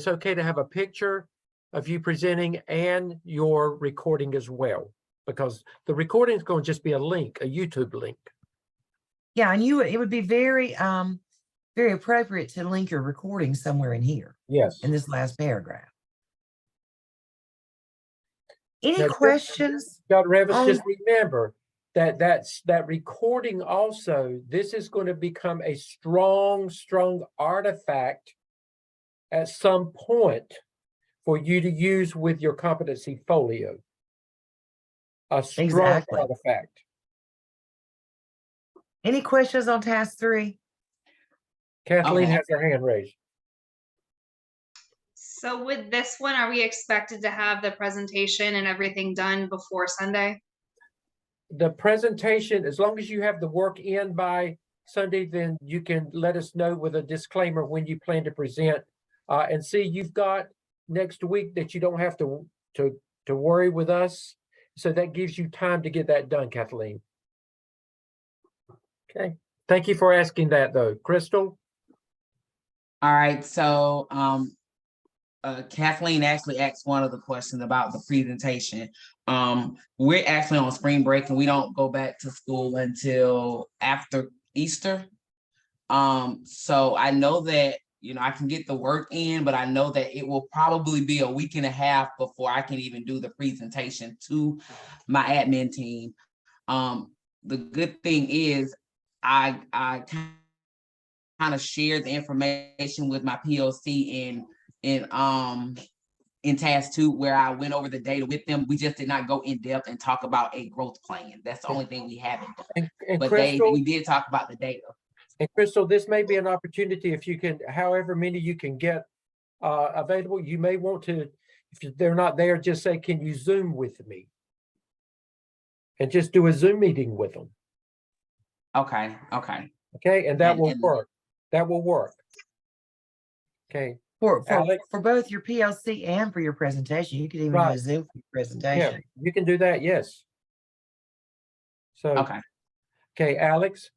okay to have a picture of you presenting and your recording as well, because the recording is going to just be a link, a YouTube link. yeah, and it would be very very appropriate to link your recording somewhere in here. Yes. In this last paragraph. Any Now, questions? Dr. Revis, just remember that recording also, this is going to become a strong artifact at some point for you to use with your competency folio. A strong Exactly. artifact. Any questions on task 3? Kathleen Okay. has her hand raised. So with this one, are we expected to have the presentation and everything done before Sunday? The presentation, as long as you have the work in by Sunday, then you can let us know with a disclaimer when you plan to present. And see, you've got next week that you don't have to worry with us. So that gives you time to get that done, Kathleen. Okay. Thank you for asking that, though. Crystal? All right, so Kathleen actually asked one of the questions about the presentation. We're actually on spring break and we don't go back to school until after Easter. So I know that, I can get the work in, but I know that it will probably be a week and a half before I can even do the presentation to my admin team. The good thing is I kind of shared the information with my POC in task 2, where I went over the data with them. We just did not go in depth and talk about a growth plan. That's the only thing we haven't done. And But Crystal, we did talk about the data. And Crystal, this may be an opportunity if you can, however many you can get available, you may want to, if they're not there, just say, can you Zoom with me? And just do a Zoom meeting with them. Okay, okay. Okay, and that And- will and- work. That will work. Okay, For Alex? both your PLC and for your presentation, you could even do a Right. Zoom for your Yeah, presentation. you can do that, yes. So, Okay. okay, Alex?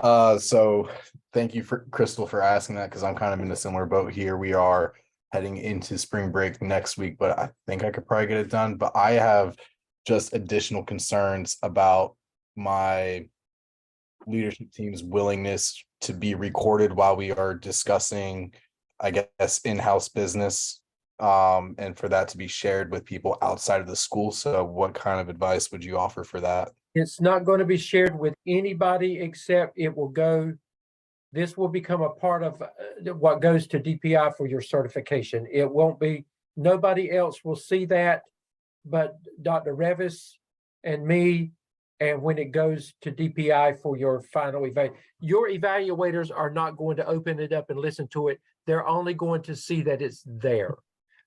So thank you for Crystal for asking that, because I'm kind of in a similar boat here. We are heading into spring break next week, but I think I could probably get it done. But I have just additional concerns about my leadership team's willingness to be recorded while we are discussing, I guess, in-house business, and for that to be shared with people outside of the school. So what kind of advice would you offer for that? It's not going to be shared with anybody except it will go, this will become a part of what goes to DPI for your certification. It won't be, nobody else will see that but Dr. Revis and me. And when it goes to DPI for your final your evaluators are not going to open it up and listen to it. They're only going to see that it's there.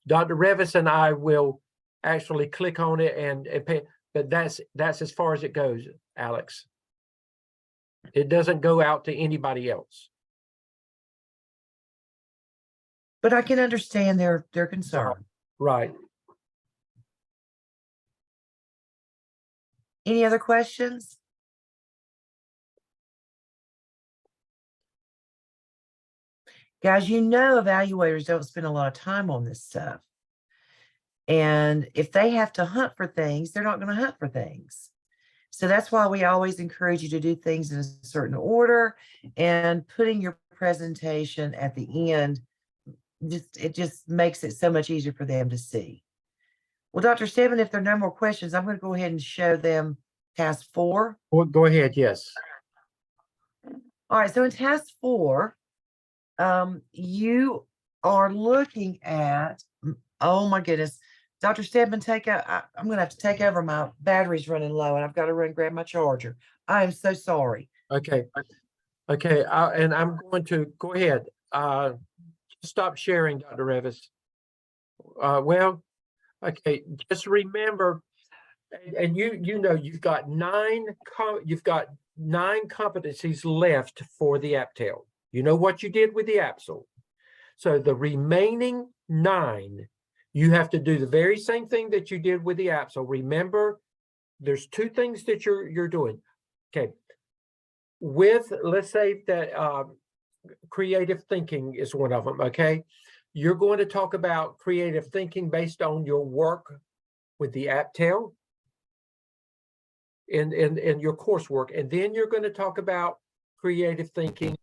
Dr. Revis and I will actually click on it and pay, but that's as far as it goes, Alex. It doesn't go out to anybody else. But I can understand their concern. Right. Any other questions? Guys, you know evaluators don't spend a lot of time on this stuff. And if they have to hunt for things, they're not going to hunt for things. So that's why we always encourage you to do things in a certain order, and putting your presentation at the end, it just makes it so much easier for them to see. Well, Dr. Stebbin, if there are no more questions, I'm going to go ahead and show them task 4. Well, go ahead. Yes. All right, so in task 4, you are looking at, oh my goodness, Dr. Stedman, I'm going to have to take over. My battery's running low and I've got to run grab my charger. I am so sorry. Okay. Okay. And I'm going to go ahead. Stop sharing, Dr. Revis. Well, okay. Just remember, and you know, you've got 9 competencies left for the AAPTEL. You know what you did with the APSL. So the remaining 9, you have to do the very same thing that you did with the APSL. Remember, there's 2 things that you're doing. Okay. With, let's say that creative thinking is one of them. Okay. You're going to talk about creative thinking based on your work with the AAPTEL in your coursework. And then you're going to talk about creative thinking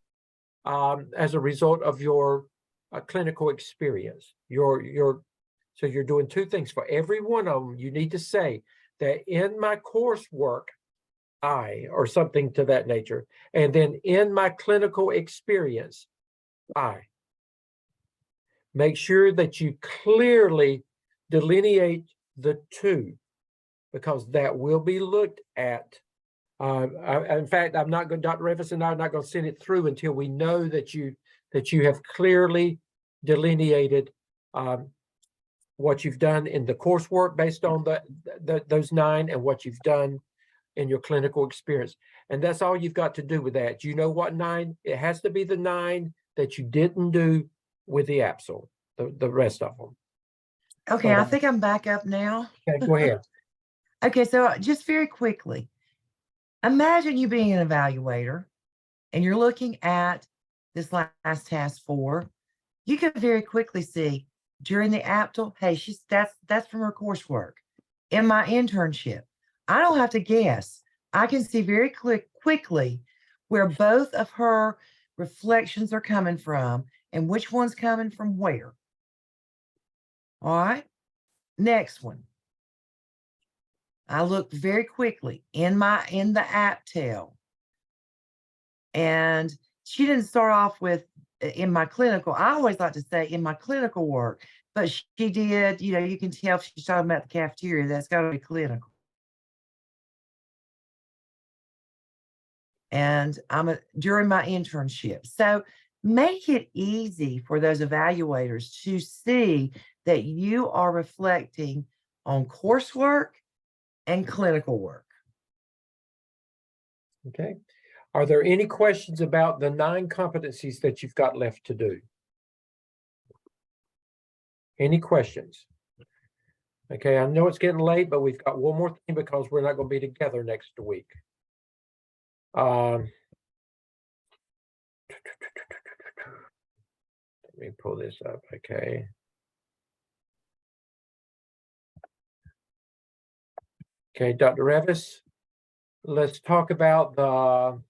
as a result of your clinical experience. So you're doing 2 things. For every one of them, you need to say that in my coursework, or something to that nature. And then in my clinical experience, make sure that you clearly delineate the 2, because that will be looked at. In fact, I'm not going, Dr. Revis and I are not going to send it through until we know that you have clearly delineated what you've done in the coursework based on those 9 and what you've done in your clinical experience. And that's all you've got to do with that. You know what 9? It has to be the 9 that you didn't do with the APSL, the rest of them. Okay, I think I'm back up now. Okay, go ahead. Okay, so just very quickly, imagine you being an evaluator and you're looking at this last task 4. You can very quickly see during the APTEL, hey, that's from her coursework. In my internship, I don't have to guess. I can see very quickly where both of her reflections are coming from and which one's coming from where. All right. Next one. I look very quickly in the AAPTEL. And she didn't start off with in my clinical. I always like to say in my clinical work, but she did, you can tell she's talking about the cafeteria. That's got to be clinical. and during my internship. So make it easy for those evaluators to see that you are reflecting on coursework and clinical work. Okay. Are there any questions about the 9 competencies that you've got left to do? Any questions? Okay, I know it's getting late, but we've got one more thing because we're not going to be together next week. Let me pull this up. Okay. Okay, Dr. Revis, let's talk about the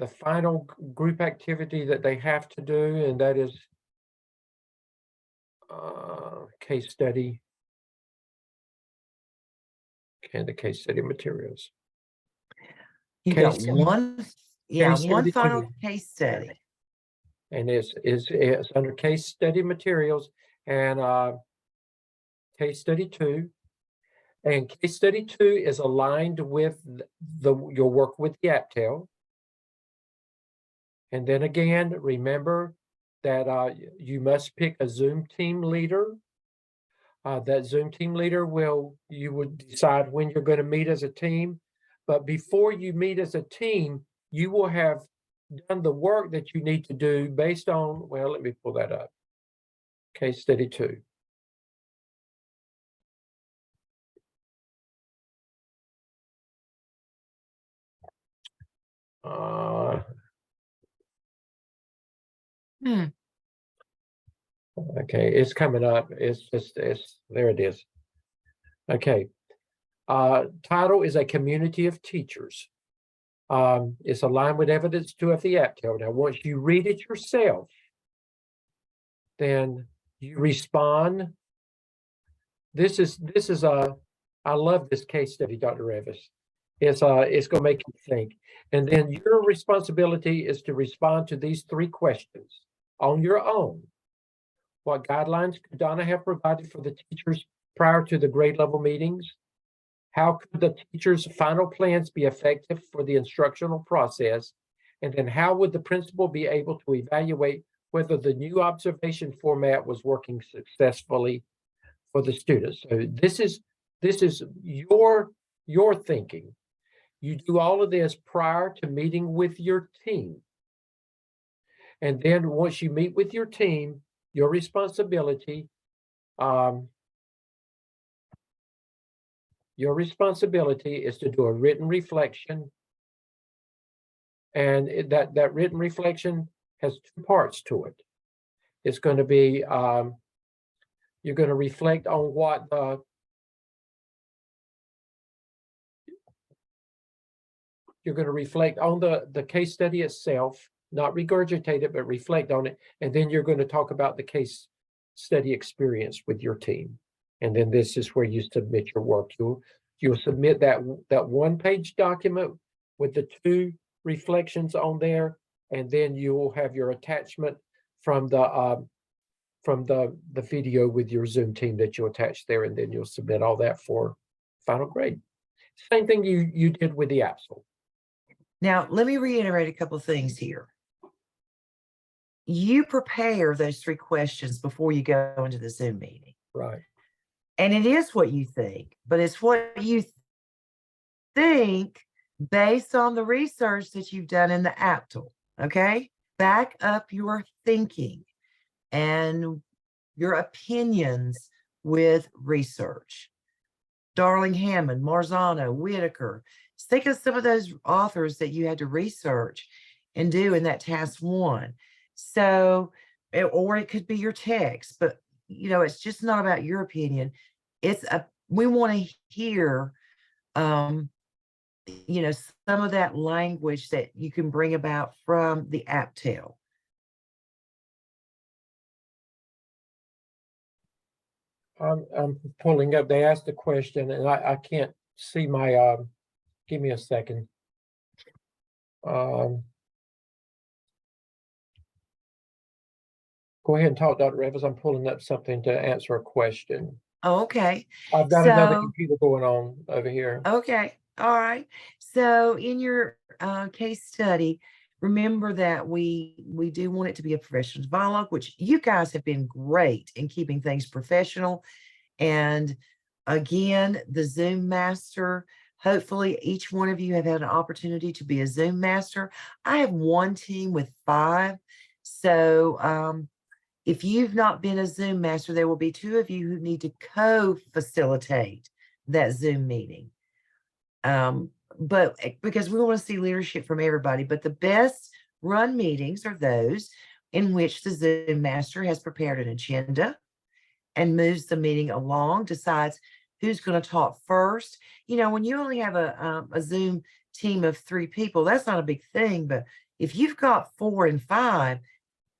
final group activity that they have to do, and that is case study. Okay, the case study materials. You got Case- one study final two. case study. And it's under case study materials and case study 2. And case study 2 is aligned with your work with the AAPTEL. And then again, remember that you must pick a Zoom team leader. That Zoom team leader you would decide when you're going to meet as a team. But before you meet as a team, you will have done the work that you need to do based on, well, let me pull that up. Case study 2. Okay, it's coming up. It's there it is. Okay. Title is A Community of Teachers. It's aligned with evidence 2 of the AAPTEL. Now, once you read it yourself, then you respond. I love this case study, Dr. Revis. It's going to make you think. And then your responsibility is to respond to these 3 questions on your own. What guidelines could Donna have provided for the teachers prior to the grade level meetings? How could the teacher's final plans be effective for the instructional process? And then how would the principal be able to evaluate whether the new observation format was working successfully for the students? So this is your thinking. You do all of this prior to meeting with your team. And then once you meet with your team, your responsibility is to do a written reflection. And that written reflection has 2 parts to it. It's going to be, you're going to reflect on what you're going to reflect on the case study itself, not regurgitate it, but reflect on it. And then you're going to talk about the case study experience with your team. And then this is where you submit your work. You'll submit that 1-page document with the 2 reflections on there, and then you will have your attachment from the video with your Zoom team that you attach there, and then you'll submit all that for final grade. Same thing you did with the AAPTEL. Now, let me reiterate a couple of things here. You prepare those 3 questions before you go into the Zoom meeting. Right. And it is what you think, but it's what you think based on the research that you've done in the AAPTEL, okay? Back up your thinking and your opinions with research. Darling Hammond, Marzano, Whitaker. Think of some of those authors that you had to research and do in that task 1. So, or it could be your text, but it's just not about your opinion. We want to hear, some of that language that you can bring about from the AAPTEL. I'm pulling up. They asked the question, and I can't see my. Give me a second. Go ahead and talk, Dr. Revis. I'm pulling up something to answer a question. Okay. I've got another computer going on over here. Okay. All right. So in your case study, remember that we do want it to be a professional dialogue, which you guys have been great in keeping things professional. And again, the Zoom master, hopefully each one of you have had an opportunity to be a Zoom master. I have one team with 5. So if you've not been a Zoom master, there will be 2 of you who need to co-facilitate that Zoom meeting. But because we want to see leadership from everybody, but the best run meetings are those in which the Zoom master has prepared an agenda and moves the meeting along, decides who's going to talk first. You know, when you only have a Zoom team of 3 people, that's not a big thing. But if you've got 4 and 5,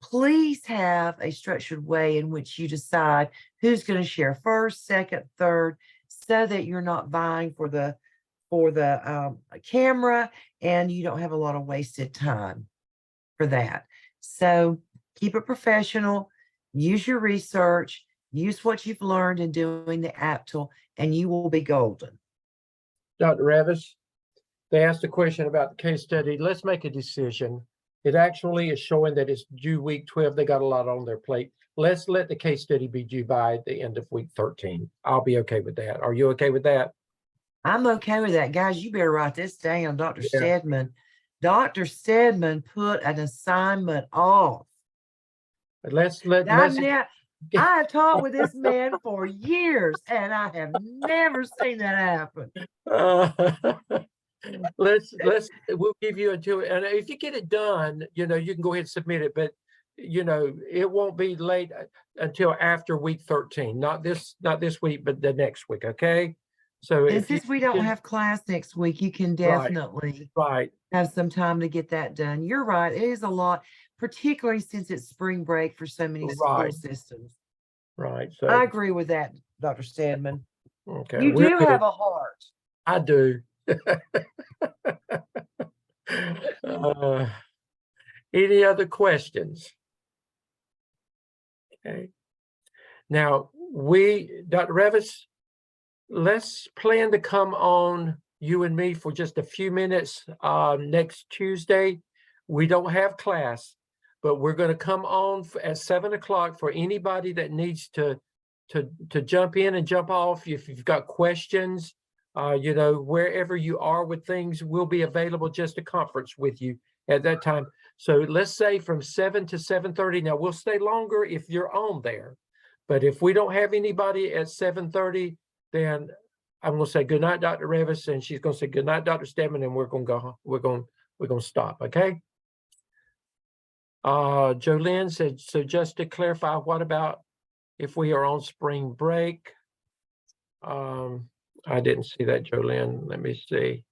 please have a structured way in which you decide who's going to share first, second, third, so that you're not vying for the camera and you don't have a lot of wasted time for that. So keep it professional, use your research, use what you've learned in doing the AAPTEL, and you will be golden. Dr. Revis, they asked a question about the case study. Let's make a decision. It actually is showing that it's due week 12. They got a lot on their plate. Let's let the case study be due by the end of week 13. I'll be okay with that. Are you okay with that? I'm okay with that. Guys, you better write this down, Dr. Yeah. Stedman. Dr. Stedman put an assignment off. Let's I've talked with this man for years, and I have never seen that happen. We'll give you until, and if you get it done, you know, you can go ahead and submit it, but you know, it won't be late until after week 13, not this week, but the next week. Okay. So And since we don't have class next week, you can definitely have some time to get that done. You're right. It is a lot, particularly since it's spring break for so many school systems. Right. So I agree with that, Dr. Stedman. okay. You do have a heart. I do. Any other questions? Okay. Now Dr. Revis, let's plan to come on, you and me, for just a few minutes next Tuesday. We don't have class, but we're going to come on at 7 o'clock for anybody that needs to jump in and jump off. If you've got questions, you know, wherever you are with things, we'll be available just to conference with you at that time. So let's say from 7 to 7:30. Now we'll stay longer if you're on there, but if we don't have anybody at 7:30, then I'm going to say good night, Dr. Revis, and she's going to say good night, Dr. Stedman, and we're going to go. We're going to stop. Okay. Jolynn said, so just to clarify, what about if we are on spring break? I didn't see that, Jolynn. Let me see.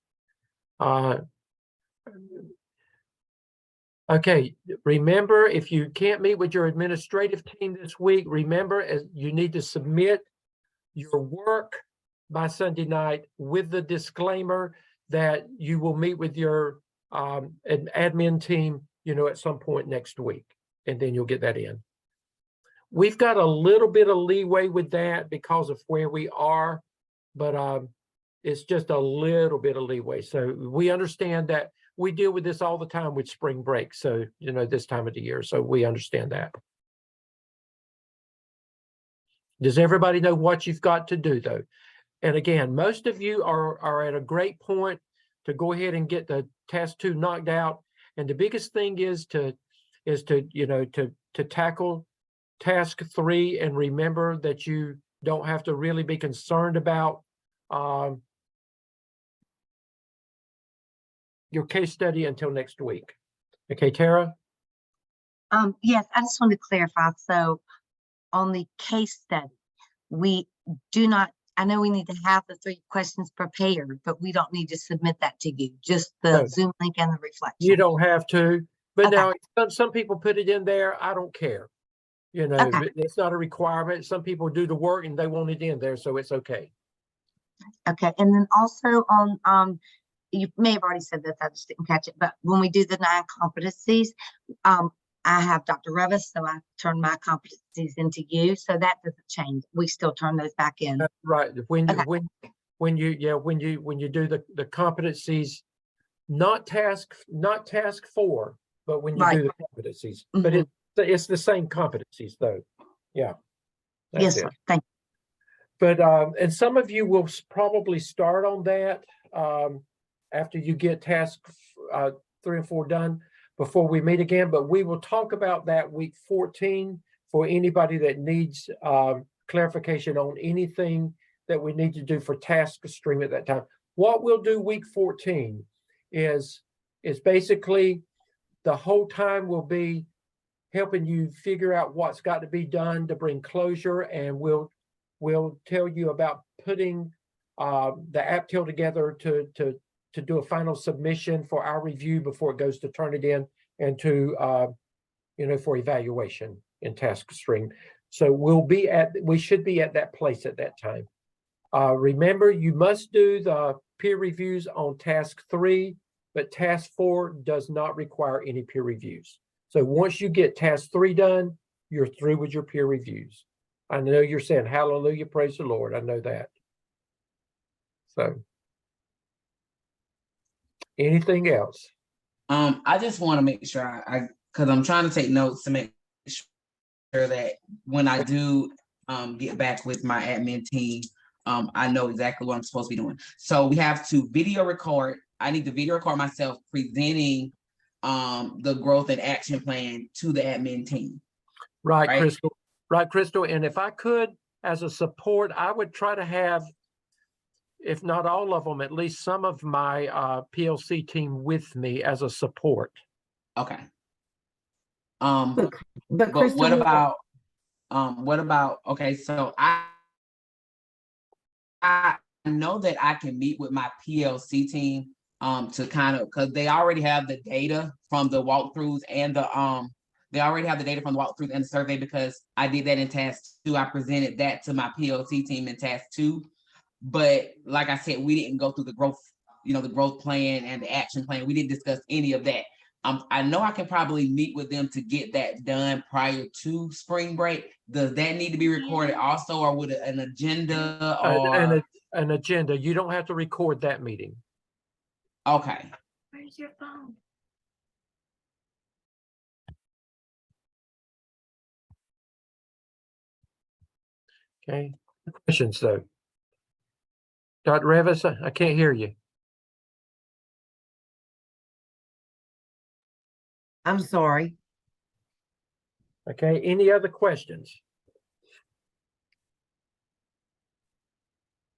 Okay, remember, if you can't meet with your administrative team this week, remember, you need to submit your work by Sunday night with the disclaimer that you will meet with your admin team, you know, at some point next week, and then you'll get that in. We've got a little bit of leeway with that because of where we are, but it's just a little bit of leeway. So we understand that we deal with this all the time with spring break. So, you know, this time of the year. So we understand that. Does everybody know what you've got to do though? And again, most of you are at a great point to go ahead and get the task 2 knocked out. And the biggest thing is to tackle task 3 and remember that you don't have to really be concerned about your case study until next week. Okay, Tara? Yes, I just want to clarify. So on the case study, we do not, I know we need to have the 3 questions prepared, but we don't need to submit that to you, just the Zoom link and the reflection. You don't have to, but Okay. now some people put it in there. I don't care. You know, it's not a requirement. Some people do the work and they want it in there, so it's okay. Okay, and then also on, you may have already said this, I just didn't catch it, but when we do the 9 competencies, I have Dr. Revis, so I turn my competencies into you, so that doesn't change. We still turn those back in. Right. When when you do the competencies, not task 4, but when you Right. do the competencies, but it's the same competencies though. Yeah. That's Yes, it. sir. Thank But and some of you will probably start on that after you get task 3 and 4 done before we meet again. But we will talk about that week 14 for anybody that needs clarification on anything that we need to do for task stream at that time. What we'll do week 14 is basically the whole time will be helping you figure out what's got to be done to bring closure, and we'll tell you about putting the AAPTEL together to do a final submission for our review before it goes to Turnitin and to for evaluation in task stream. So we should be at that place at that time. Remember, you must do the peer reviews on task 3, but task 4 does not require any peer reviews. So once you get task 3 done, you're through with your peer reviews. I know you're saying hallelujah, praise the Lord. I know that. So anything else? I just want to make sure because I'm trying to take notes to make sure that when I do get back with my admin team, I know exactly what I'm supposed to be doing. So we have to video record. I need to video record myself presenting the growth and action plan to the admin team. Right, Crystal. Right, Crystal. And if I could, as a support, I would try to have, if not all of them, at least some of my PLC team with me as a support. Okay. But But Crystal, what about, okay, so I know that I can meet with my PLC team to kind of, because they already have the data from the walkthroughs and the survey, because I did that in task 2. I presented that to my PLC team in task 2. But like I said, we didn't go through the growth, the growth plan and the action plan. We didn't discuss any of that. I know I can probably meet with them to get that done prior to spring break. Does that need to be recorded also, or would an agenda or an agenda? You don't have to record that meeting. Okay. Where's your phone? Okay. Questions though? Dr. Revis, I can't hear you. I'm sorry. Okay. Any other questions?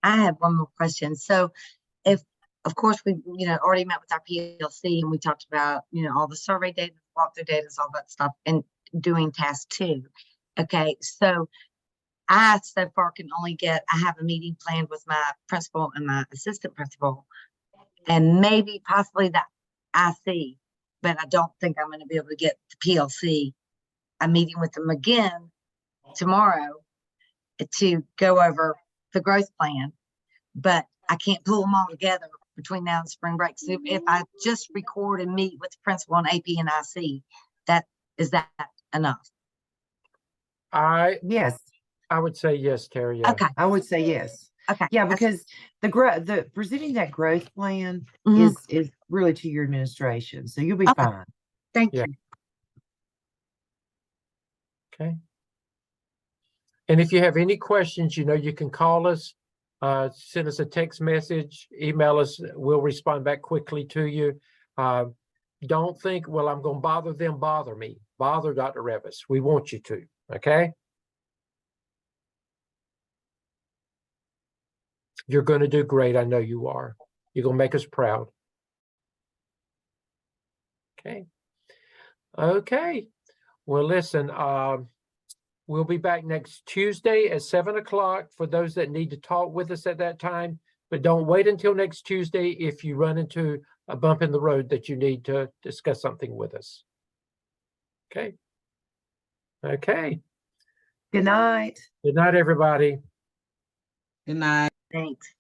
I have one more question. So if, of course, we, already met with our PLC and we talked about, all the survey data, walkthrough data, all that stuff, and doing task 2. Okay. So I so far can only I have a meeting planned with my principal and my assistant principal, and maybe possibly the IC, but I don't think I'm going to be able to get the PLC. I'm meeting with them again tomorrow to go over the growth plan, but I can't pull them all together between now and spring break. So if I just record and meet with the principal on AP and IC, is that enough? Yes, I would say yes, Terry. Yeah. Okay. I would say yes. Okay. Yeah, because the presenting that growth plan Mhm. is really to your administration, so you'll be Okay. fine. Thank Yeah. you. Okay. And if you have any questions, you can call us, send us a text message, email us. We'll respond back quickly to you. Don't think, well, I'm going to bother them, bother me. Bother Dr. Revis. We want you to, okay? You're going to do great. I know you are. You're going to make us proud. Okay. Okay. Well, listen, we'll be back next Tuesday at 7 o'clock for those that need to talk with us at that time. But don't wait until next Tuesday if you run into a bump in the road that you need to discuss something with us. Okay. Okay. Good night. Good night, everybody. Good night. Thanks.